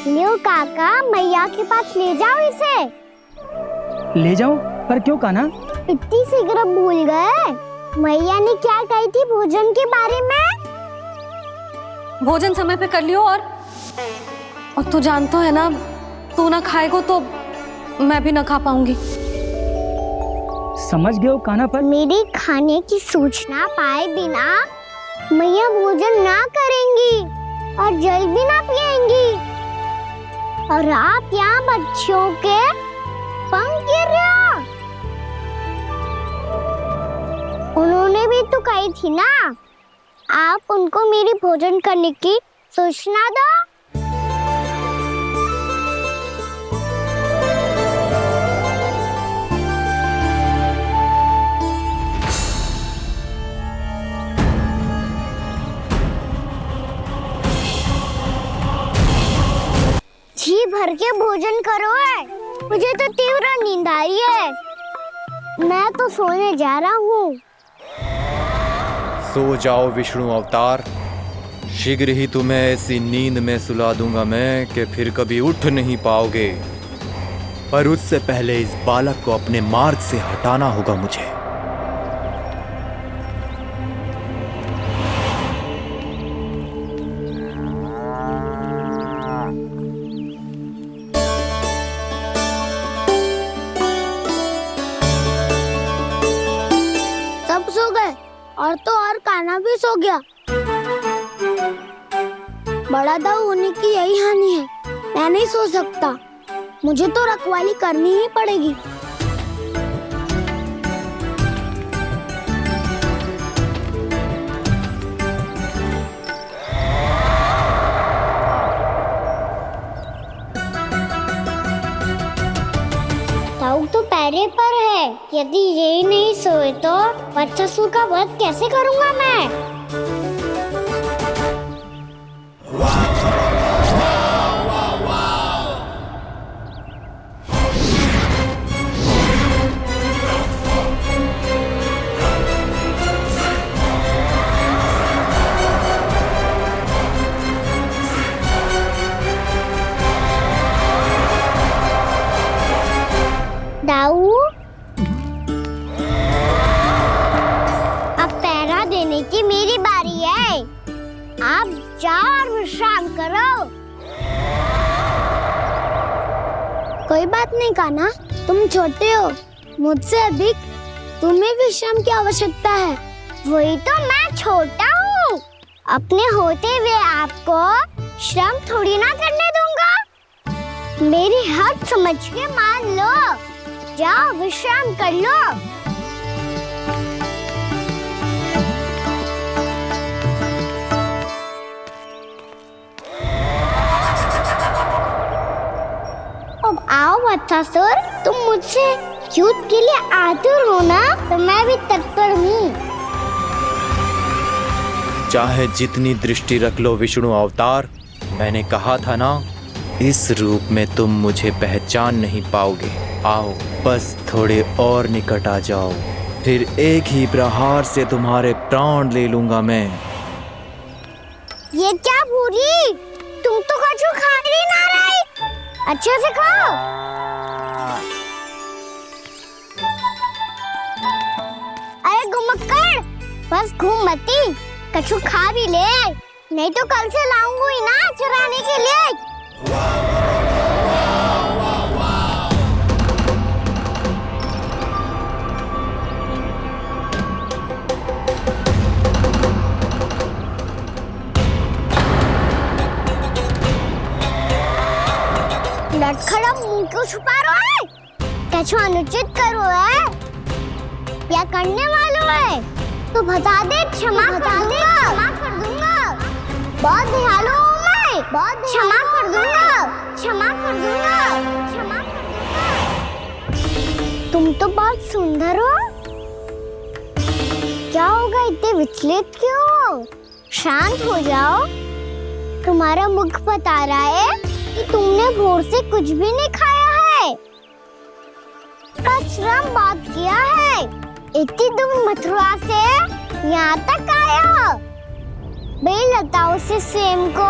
लियो काका, मैया के पास ले जाओ इसे। ले जाओ? पर क्यों कान्हा? इतनी शीघ्र भूल गए? मैया ने क्या कही थी भोजन के बारे में? भोजन समय पे कर लियो। और तू जानता है ना, तू ना खाएगा तो मैं भी ना खा पाऊंगी। समझ गए हो कान्हा? पर मेरे खाने की सूचना पाए बिना मैया भोजन ना करेंगी और जल भी ना पिएंगी। और आप यहाँ बच्चों के पंख गिर रहे हो। उन्होंने भी तो कही थी ना, आप उनको मेरी भोजन करने की सूचना दो। जी भर के भोजन करो है, मुझे तो तीव्र नींद आई है। मैं तो सोने जा रहा हूँ। सो जाओ विष्णु अवतार, शीघ्र ही तुम्हें ऐसी नींद में सुला दूंगा मैं कि फिर कभी उठ नहीं पाओगे। पर उससे पहले इस बालक को अपने मार्ग से हटाना होगा मुझे। सब सो गए और तो और कान्हा भी सो गया। बड़ा दाऊ होने की यही हानि है, मैं नहीं सो सकता। मुझे तो रखवाली करनी ही पड़ेगी। दाऊ तो पैरे पर है, यदि यही नहीं सोए तो बच्चासुर का वध कैसे करूंगा मैं? दाऊ, अब पहरा देने की मेरी बारी है। आप जाओ और विश्राम करो। कोई बात नहीं कान्हा, तुम छोटे हो, मुझसे अधिक तुम्हें विश्राम की आवश्यकता है। वही तो मैं छोटा हूँ, अपने होते हुए आपको श्रम थोड़ी ना करने दूंगा। मेरी हद समझ के मान लो, जाओ विश्राम कर लो। अब आओ बच्चासुर, तुम मुझसे युद्ध के लिए आतुर हो ना, तो मैं भी तत्पर हूँ। चाहे जितनी दृष्टि रख लो विष्णु अवतार, मैंने कहा था ना, इस रूप में तुम मुझे पहचान नहीं पाओगे। आओ बस थोड़े और निकट आ जाओ, फिर एक ही प्रहार से तुम्हारे प्राण ले लूंगा मैं। ये क्या भूरी, तुम तो कछु खा ही ना रही, अच्छे से खाओ। अरे घुमक्कड़, बस घूम मती, कछु खा भी ले, नहीं तो कल से लाऊंगी ना चुराने के लिए। लटखड़ा मुंह क्यों छुपा रहा है? कछु अनुचित करो है या करने वालों है तो बता दे, क्षमा कर दूंगा। बहुत दयालु हूँ मैं, बहुत क्षमा कर दूंगा। तुम तो बहुत सुंदर हो। क्या होगा, इतने विचलित क्यों हो? शांत हो जाओ। तुम्हारा मुख बता रहा है कि तुमने भोर से कुछ भी नहीं खाया है, श्रम बात किया है, इतनी दूर मथुरा से यहाँ तक आया हो, बेलताओं से सेम को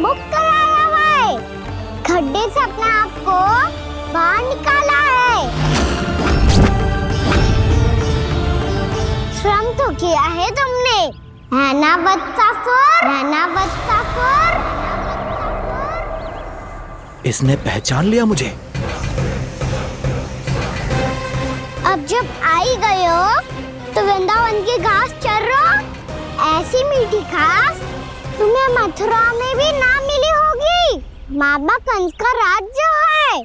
मुक्त कराया हुआ है, खड्डे से अपने आप को बाहर निकाला है। श्रम तो किया है तुमने, है ना बच्चासुर? इसने पहचान लिया मुझे। अब जब आई गए हो तो वृंदावन की घास चर रहो। ऐसी मीठी घास तुम्हें मथुरा में भी ना मिली होगी। मामा कंस का राज्य है।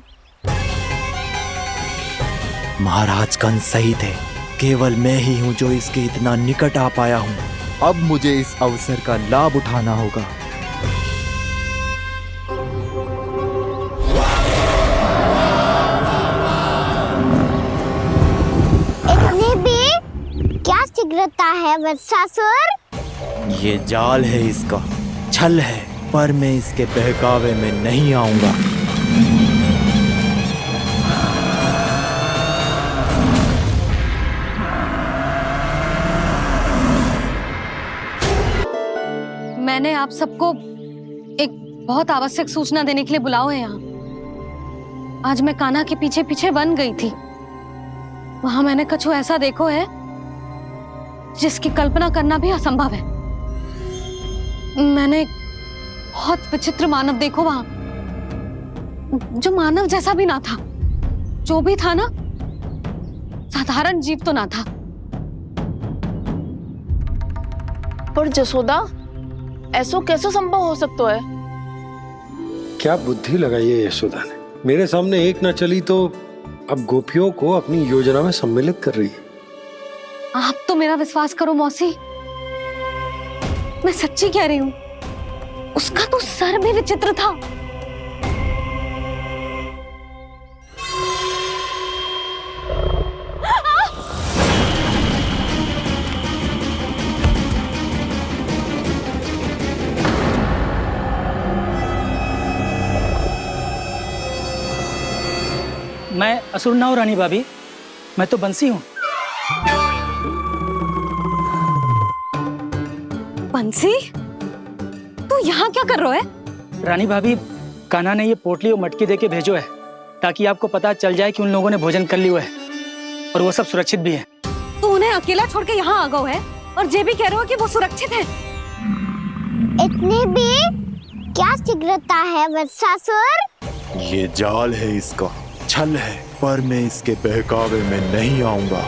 महाराज कंस सही थे, केवल मैं ही हूँ जो इसके इतना निकट आ पाया हूँ। अब मुझे इस अवसर का लाभ उठाना होगा। इतने भी क्या शीघ्रता है वत्सासुर? ये जाल है इसका, छल है। पर मैं इसके बहकावे में नहीं आऊंगा। मैंने आप सबको एक बहुत आवश्यक सूचना देने के लिए बुलाओ है यहाँ। आज मैं कान्हा के पीछे पीछे वन गई थी। वहां मैंने कछु ऐसा देखो है जिसकी कल्पना करना भी असंभव है। मैंने बहुत विचित्र मानव देखो वहां, जो मानव जैसा भी ना था। जो भी था ना, साधारण जीव तो ना था। पर जसोदा, ऐसो कैसे संभव हो सकता है? क्या बुद्धि लगाई है यशोदा ने। मेरे सामने एक ना चली तो अब गोपियों को अपनी योजना में सम्मिलित कर रही है। आप तो मेरा विश्वास करो मौसी, मैं सच्ची कह रही हूं। उसका तो सर भी विचित्र था। मैं असुर ना हूं रानी भाभी, मैं तो बंसी हूँ। बंसी, तू यहाँ क्या कर रहा है? रानी भाभी, कान्हा ने ये पोटली और मटकी देके भेजो है ताकि आपको पता चल जाए कि उन लोगों ने भोजन कर लिया है और वो सब सुरक्षित भी है। तू उन्हें अकेला छोड़ के यहाँ आ गया है और ये भी कह रहे हो कि वो सुरक्षित है। इतनी भी क्या शीघ्रता है वत्सासुर? ये जाल है, इसका छल है, पर मैं इसके बहकावे में नहीं आऊंगा।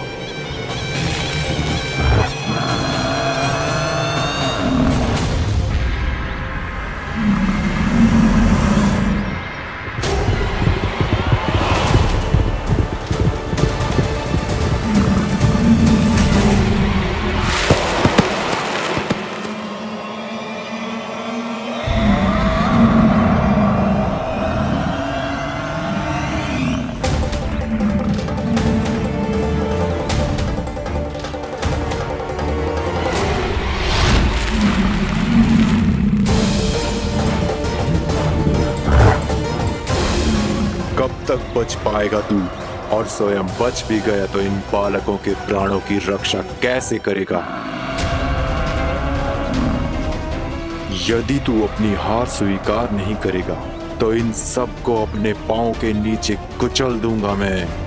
कब तक बच पाएगा तू? और स्वयं बच भी गया तो इन बालकों के प्राणों की रक्षा कैसे करेगा? यदि तू अपनी हार स्वीकार नहीं करेगा तो इन सबको अपने पांव के नीचे कुचल दूंगा मैं।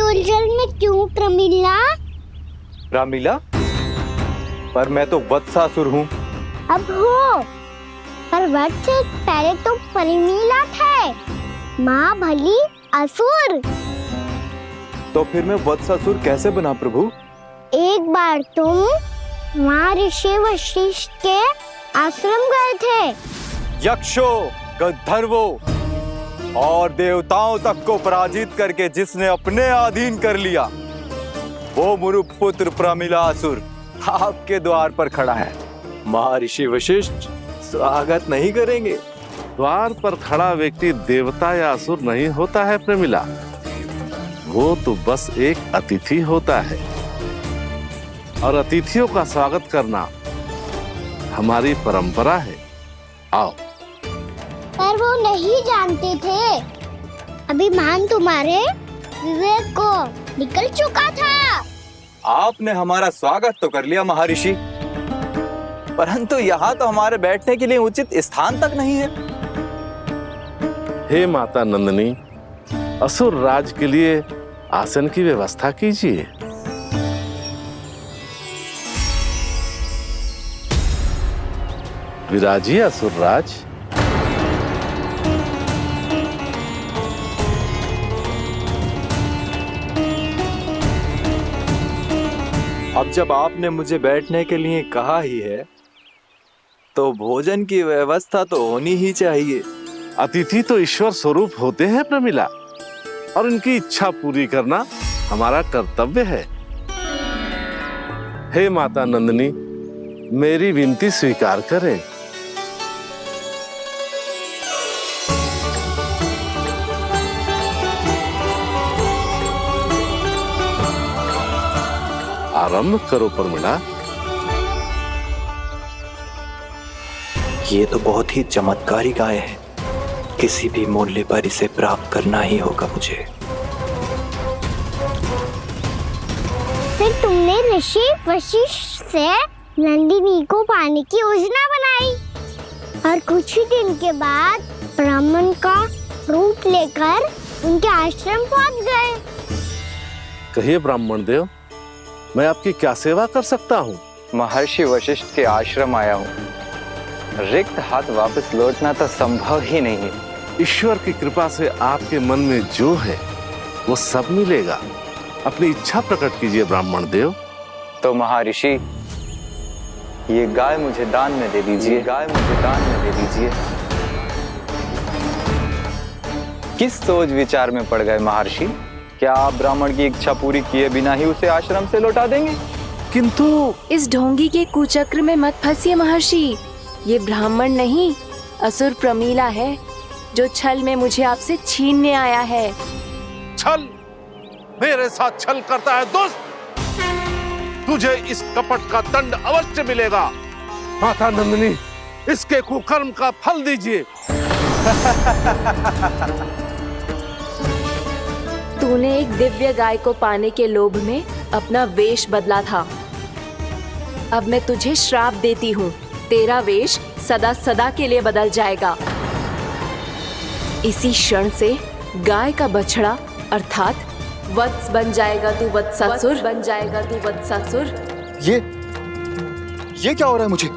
उलझन में क्यों प्रमिला? रामलीला, पर मैं तो वत्सासुर हूँ। अब हो, पर वत्स से पहले तो प्रमिला थे। माँ भली असुर। तो फिर मैं वत्सासुर कैसे बना प्रभु? एक बार तुम वहाँ ऋषि वशिष्ठ के आश्रम गए थे। यक्षो, गंधर्वो और देवताओं तक को पराजित करके जिसने अपने अधीन कर लिया, वो मुरुपुत्र प्रमिलासुर आपके द्वार पर खड़ा है। महर्षि वशिष्ठ स्वागत नहीं करेंगे? द्वार पर खड़ा व्यक्ति देवता या असुर नहीं होता है प्रमिला, वो तो बस एक अतिथि होता है और अतिथियों का स्वागत करना हमारी परंपरा है। आओ। पर वो नहीं जानते थे। अभिमान तुम्हारे विवेक को निकल चुका था। आपने हमारा स्वागत तो कर लिया महर्षि, परंतु यहाँ तो हमारे बैठने के लिए उचित स्थान तक नहीं है। हे माता नंदिनी, असुर राज के लिए आसन की व्यवस्था कीजिए। विराजिए असुर राज। अब जब आपने मुझे बैठने के लिए कहा ही है तो भोजन की व्यवस्था तो होनी ही चाहिए। अतिथि तो ईश्वर स्वरूप होते हैं प्रमिला, और उनकी इच्छा पूरी करना हमारा कर्तव्य है। हे माता नंदिनी, मेरी विनती स्वीकार करें। आरंभ करो प्रमिला। ये तो बहुत ही चमत्कारी गाय है, किसी भी मूल्य पर इसे प्राप्त करना ही होगा मुझे। फिर तुमने ऋषि वशिष्ठ से नंदिनी को पाने की योजना बनाई और कुछ ही दिन के बाद ब्राह्मण का रूप लेकर उनके आश्रम पहुंच गए। कहिए ब्राह्मण देव, मैं आपकी क्या सेवा कर सकता हूँ? महर्षि वशिष्ठ के आश्रम आया हूँ। रिक्त हाथ वापस लौटना तो संभव ही नहीं है। ईश्वर की कृपा से आपके मन में जो है वो सब मिलेगा। अपनी इच्छा प्रकट कीजिए ब्राह्मण देव। तो महर्षि, ये गाय मुझे दान में दे दीजिए। गाय मुझे दान में दे दीजिए। किस सोच विचार में पड़ गए महर्षि? क्या आप ब्राह्मण की इच्छा पूरी किए बिना ही उसे आश्रम से लौटा देंगे? किंतु इस ढोंगी के कुचक्र में मत फंसिए महर्षि। ये ब्राह्मण नहीं, असुर प्रमीला है जो छल में मुझे आपसे छीनने आया है। छल? मेरे साथ छल करता है दुष्ट? तुझे इस कपट का दंड अवश्य मिलेगा। माता नंदिनी, इसके कुकर्म का फल दीजिए। तूने एक दिव्य गाय को पाने के लोभ में अपना वेश बदला था। अब मैं तुझे श्राप देती हूँ, तेरा वेश सदा सदा के लिए बदल जाएगा। इसी क्षण से गाय का बछड़ा अर्थात वत्स बन जाएगा तू वत्सासुर। बन जाएगा तू वत्सासुर। ये क्या हो रहा है मुझे?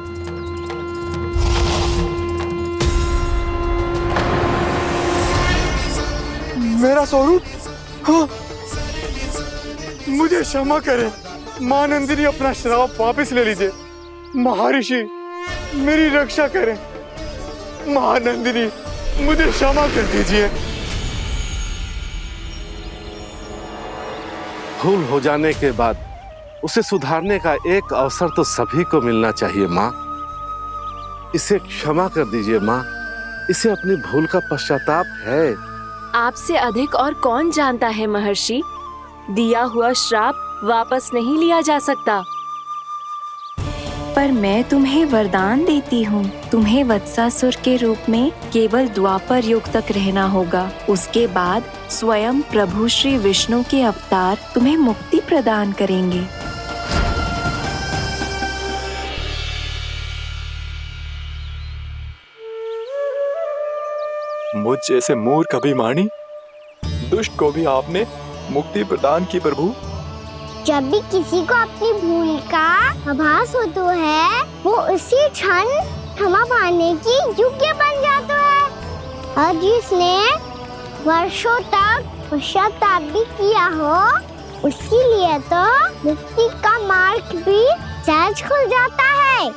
मेरा स्वरूप? हाँ। मुझे क्षमा करें मां नंदिनी, अपना श्राप वापस ले लीजिए। महर्षि, मेरी रक्षा करें। मां नंदिनी, मुझे क्षमा कर दीजिए। भूल हो जाने के बाद उसे सुधारने का एक अवसर तो सभी को मिलना चाहिए माँ। इसे क्षमा कर दीजिए माँ, इसे अपनी भूल का पश्चाताप है। आपसे अधिक और कौन जानता है महर्षि, दिया हुआ श्राप वापस नहीं लिया जा सकता। पर मैं तुम्हें वरदान देती हूँ, तुम्हें वत्सासुर के रूप में केवल द्वापर युग तक रहना होगा। उसके बाद स्वयं प्रभु श्री विष्णु के अवतार तुम्हें मुक्ति प्रदान करेंगे। मुझ जैसे मूर्ख अभिमानी दुष्ट को भी आपने मुक्ति प्रदान की प्रभु। जब भी किसी को अपनी भूल का आभास होता है, वो उसी क्षण क्षमा पाने की योग्य बन जाता है। और जिसने वर्षों तक पश्चाताप भी किया हो, उसके लिए तो मुक्ति का मार्ग भी सहज खुल जाता है।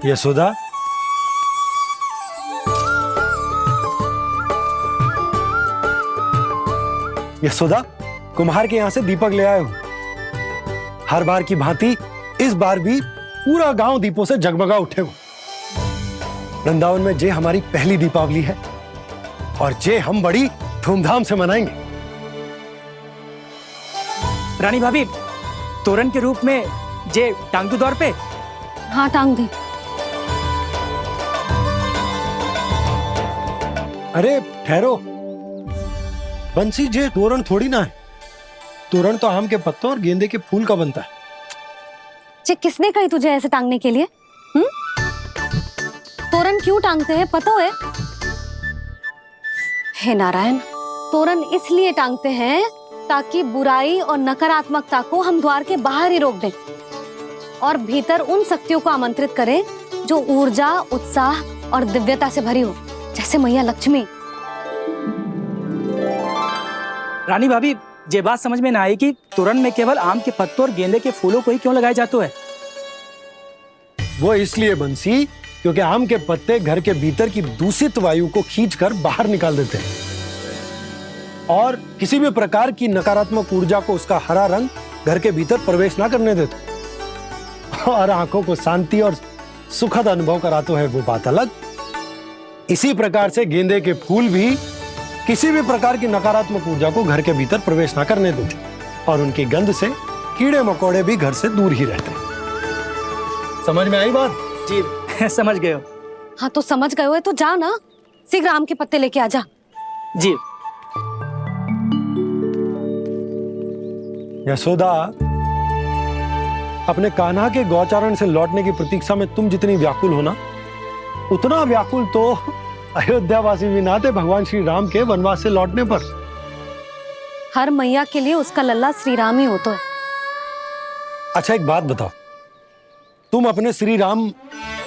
यशोदा, यशोदा, कुम्हार के यहाँ से दीपक ले आया हूं। हर बार की भांति इस बार भी पूरा गांव दीपों से जगमगा उठे हो। वृंदावन में जे हमारी पहली दीपावली है और जे हम बड़ी धूमधाम से मनाएंगे। रानी भाभी, तोरण के रूप में जे टांग दो दौर पे। हाँ टांग दे। अरे ठहरो, बंसी जे तोरण थोड़ी ना है। तोरण तो आम के पत्तों और गेंदे के फूल का बनता है। जे किसने कही तुझे ऐसे टांगने के लिए? तोरण क्यों टांगते हैं पता है? हे नारायण, तोरण इसलिए टांगते हैं ताकि बुराई और नकारात्मकता को हम द्वार के बाहर ही रोक दें और भीतर उन शक्तियों को आमंत्रित करें जो ऊर्जा, उत्साह और दिव्यता से भरी हो, जैसे मैया लक्ष्मी। रानी भाभी, ये बात समझ में ना आई कि तोरण में केवल आम के पत्तों और गेंदे के फूलों को ही क्यों लगाया जाता है? वो इसलिए बंसी क्योंकि आम के पत्ते घर के भीतर की दूषित वायु को खींचकर बाहर निकाल देते हैं और किसी भी प्रकार की नकारात्मक ऊर्जा को उसका हरा रंग घर के भीतर प्रवेश ना करने देते और आंखों को शांति और सुखद अनुभव कराता है, वो बात अलग। इसी प्रकार से गेंदे के फूल भी किसी भी प्रकार की नकारात्मक ऊर्जा को घर के भीतर प्रवेश ना करने देते और उनकी गंध से कीड़े मकोड़े भी घर से दूर ही रहते हैं। समझ में आई बात? जी समझ गए हो। हाँ तो समझ गए हो तो जा ना, शीघ्र आम के पत्ते लेके आ जा। जी। यशोदा, अपने कान्हा के गौचारण से लौटने की प्रतीक्षा में तुम जितनी व्याकुल हो ना, उतना व्याकुल तो अयोध्यावासी भी ना थे भगवान श्री राम के वनवास से लौटने पर। हर मैया के लिए उसका लल्ला श्री राम ही होता है। अच्छा एक बात बताओ, तुम अपने श्री राम,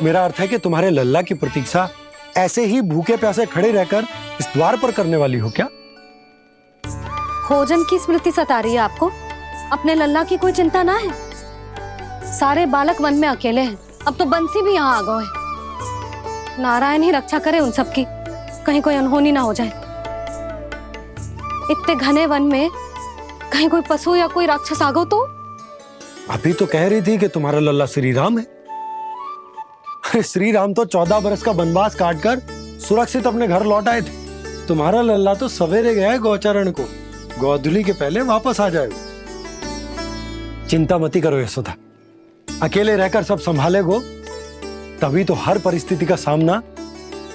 मेरा अर्थ है कि तुम्हारे लल्ला की प्रतीक्षा ऐसे ही भूखे प्यासे खड़े रहकर इस द्वार पर करने वाली हो क्या? भोजन की स्मृति सता रही है आपको? अपने लल्ला की कोई चिंता ना है। सारे बालक वन में अकेले हैं, अब तो बंसी भी यहाँ आ गए हैं। नारायण ही रक्षा करे उन सबकी, कहीं कोई अनहोनी ना हो जाए। इतने घने वन में कहीं कोई पशु या कोई राक्षस आ गो तो? अभी तो कह रही थी कि तुम्हारा लल्ला श्री राम है। श्री राम तो 14 बरस का वनवास काटकर सुरक्षित अपने घर लौट आए थे। तुम्हारा लल्ला तो सवेरे गया है गौचरण को, गोधूली के पहले वापस आ जाएगा। चिंता मती करो यशोदा, अकेले रहकर सब संभालेगो तभी तो हर परिस्थिति का सामना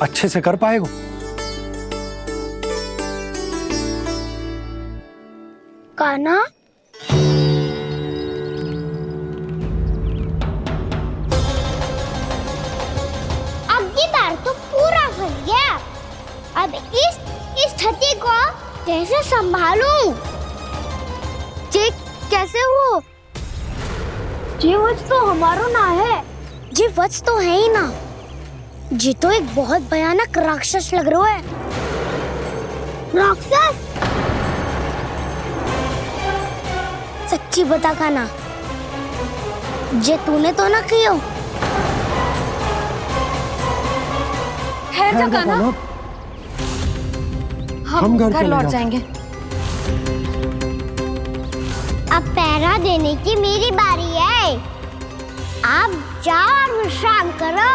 अच्छे से कर पाएगो। कान्हा, अब की बार तो पूरा फंस गया। अब इस स्थिति को कैसे संभालूं? जी कैसे हो? जी वच तो हमारो ना है। जी वच तो है ही ना। जी तो एक बहुत भयानक राक्षस लग रहा है। राक्षस? सच्ची बता कान्हा, जे तूने तो ना कियो? ठहर जा कान्हा, हम घर लौट जाएंगे। अब पहरा देने की मेरी बारी है। आप जाओ और विश्राम करो।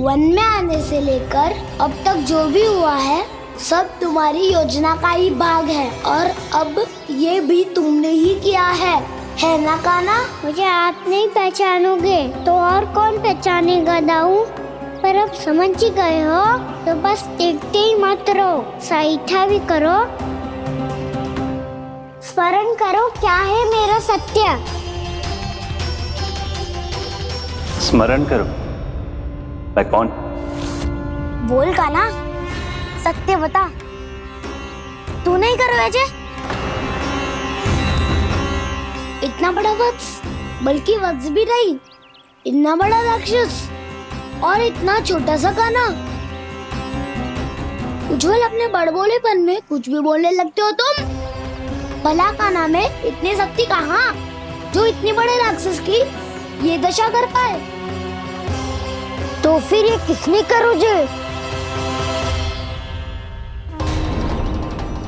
वन में आने से लेकर अब तक जो भी हुआ है सब तुम्हारी योजना का ही भाग है और अब ये भी तुमने ही किया है ना कान्हा? मुझे आप नहीं पहचानोगे तो और कौन पहचानेगा दाऊ? पर अब समझ ही गए हो तो बस देखते ही मत रहो, सईठा भी करो, स्मरण करो क्या है मेरा सत्य। स्मरण करो? मैं कौन? बोल कान्हा, सत्य बता। तू नहीं करो अजय? इतना बड़ा वत्स, बल्कि वत्स भी नहीं, इतना बड़ा राक्षस और इतना छोटा सा कान्हा। उज्जवल अपने बड़बोलेपन में कुछ भी बोलने लगते हो तुम। भला कान्हा में इतनी शक्ति कहाँ जो इतने बड़े राक्षस की ये दशा कर पाए? तो फिर ये किसने करो जे?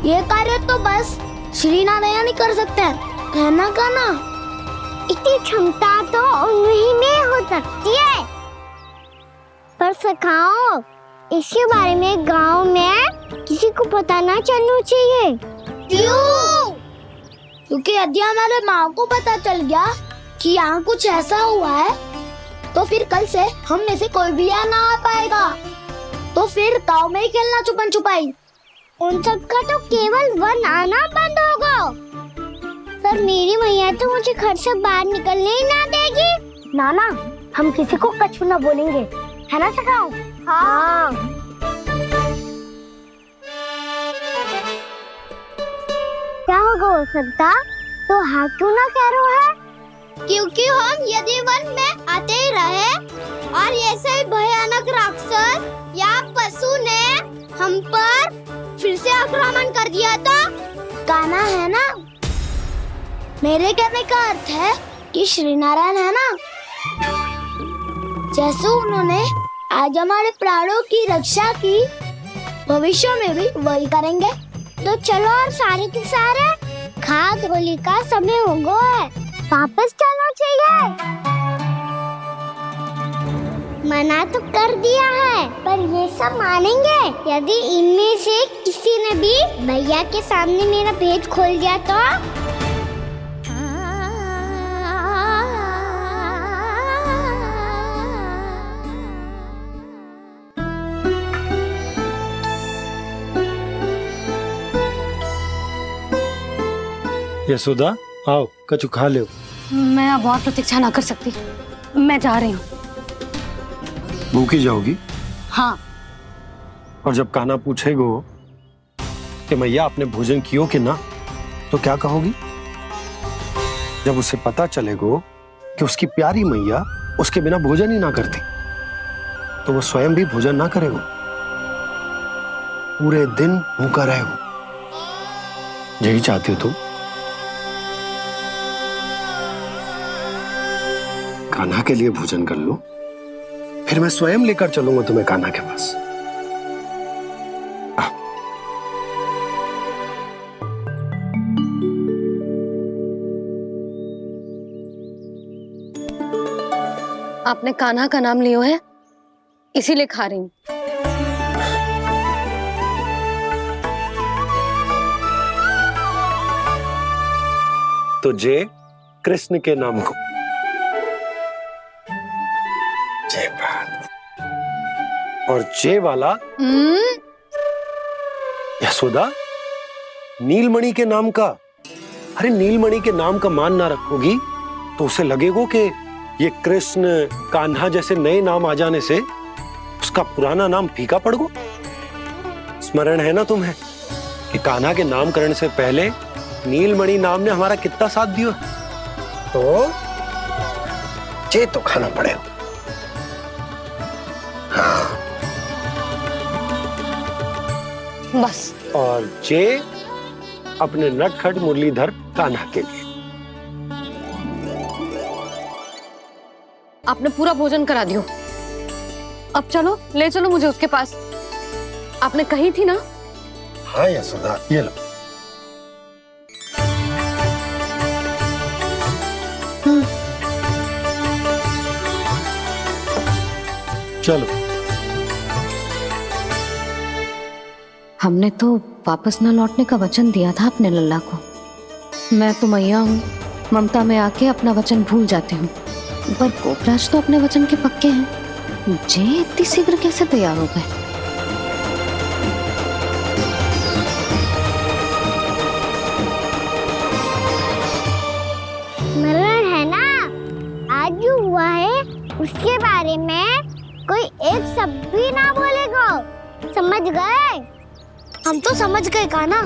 ये कार्य तो बस श्री नारायण ही कर सकते हैं, है ना कान्हा? इतनी क्षमता तो उन्हीं में हो सकती है, पर सखाओ इसके बारे में गांव में किसी को पता ना चलना चाहिए। क्यों? क्योंकि यदि हमारे माँ को पता चल गया कि यहाँ कुछ ऐसा हुआ है, तो फिर कल से हम में से कोई भी यहाँ ना आ पाएगा। तो फिर गाँव में ही खेलना छुपन छुपाई। उन सबका तो केवल वन आना बंद होगा। पर मेरी मैया तो मुझे घर से बाहर निकलने ही ना देगी। नाना, हम किसी को कछु ना बोलेंगे, है ना सखाओ? हाँ। क्या होगा हो सकता? तो हाँ क्यों ना कह रहा है? क्योंकि हम यदि वन में आते ही रहे और ऐसे ही भयानक राक्षस या पशु ने हम पर फिर से आक्रमण कर दिया तो कान्हा है ना, मेरे कहने का अर्थ है कि श्री नारायण है ना, जैसे उन्होंने आज हमारे प्राणों की रक्षा की, भविष्य में भी वही करेंगे। तो चलो और सारे के सारे खाद होली का समय हो गया है, वापस चलना चाहिए। मना तो कर दिया है, पर ये सब मानेंगे यदि इनमें से किसी ने भी भैया के सामने मेरा भेद खोल दिया तो? यशोदा, आओ कछु खा लो। मैं अब और प्रतीक्षा ना कर सकती, मैं जा रही हूँ। भूखी जाओगी? हाँ। और जब कान्हा पूछेगो कि मैया आपने भोजन कियो कि ना, तो क्या कहोगी? जब उसे पता चलेगो कि उसकी प्यारी मैया उसके बिना भोजन ही ना करती, तो वो स्वयं भी भोजन ना करेगो, पूरे दिन भूखा रहेगो। यही चाहती हो तुम? कान्हा के लिए भोजन कर लो, फिर मैं स्वयं लेकर चलूंगा तुम्हें कान्हा के पास। आपने कान्हा का नाम लियो है, इसीलिए खा रही हूँ। तो जय कृष्ण के नाम को। जय बात। और जय वाला यशोदा, नीलमणि के नाम का। अरे नीलमणि के नाम का मान ना रखोगी तो उसे लगेगा कि ये कृष्ण कान्हा जैसे नए नाम आ जाने से उसका पुराना नाम फीका पड़ गो। स्मरण है ना तुम्हें कि कान्हा के नामकरण से पहले नीलमणि नाम ने हमारा कितना साथ दिया? तो चे तो खाना पड़ेगा। हाँ। बस। और जे अपने नटखट मुरलीधर कान्हा के लिए। आपने पूरा भोजन करा दियो, अब चलो, ले चलो मुझे उसके पास। आपने कही थी ना? हाँ यशोदा, ये लो। चलो। हमने तो वापस न लौटने का वचन दिया था अपने लल्ला को। मैं तो मैया हूँ, ममता में आके अपना वचन भूल जाती हूँ, पर गोपराज तो अपने वचन के पक्के हैं। जे इतनी शीघ्र कैसे तैयार हो गए? मरण है ना, आज जो हुआ है उसके बारे में कोई एक शब्द भी ना बोलेगा, समझ गए? हम तो समझ गए कान्हा,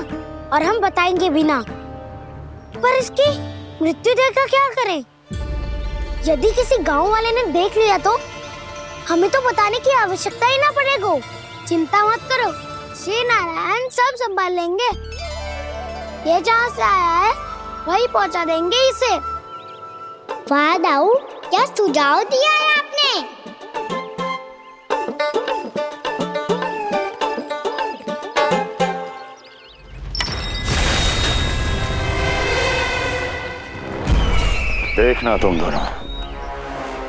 और हम बताएंगे भी ना। पर इसकी मृत्यु देखकर क्या करें? यदि किसी गांव वाले ने देख लिया तो हमें तो बताने की आवश्यकता ही ना पड़ेगा। चिंता मत करो, श्री नारायण सब संभाल लेंगे। ये जहाँ से आया है वही पहुँचा देंगे इसे। वाह दाऊ, क्या सुझाव दिया है आपने? देखना तुम दोनों,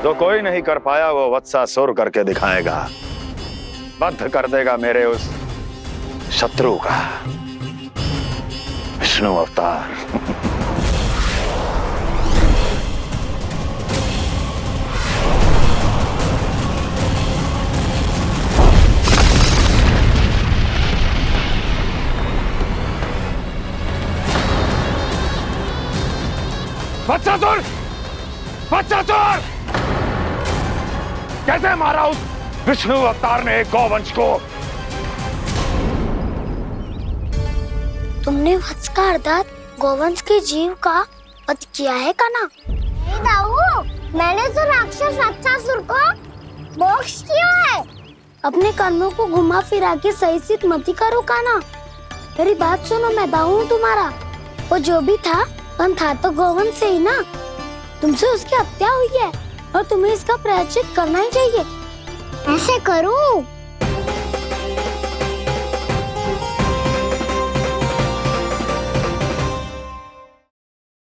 जो कोई नहीं कर पाया वो वत्सासुर करके दिखाएगा, बद्ध कर देगा मेरे उस शत्रु का विष्णु अवतार। बच्चासुर! बच्चासुर! कैसे मारा उस विष्णु अवतार ने गौवंश को? तुमने वत्स का अर्थात गौवंश के जीव का वध किया है कान्हा? नहीं दाऊ, मैंने तो राक्षस बच्चासुर को मोक्ष किया है। अपने कर्मों को घुमा फिरा के सही सिद्ध मत करो कान्हा। मेरी बात सुनो, मैं दाऊ हूँ तुम्हारा। वो जो भी था था तो गौवंश से ही ना। तुमसे उसकी हत्या हुई है और तुम्हें इसका प्रायश्चित करना ही चाहिए। ऐसे करूं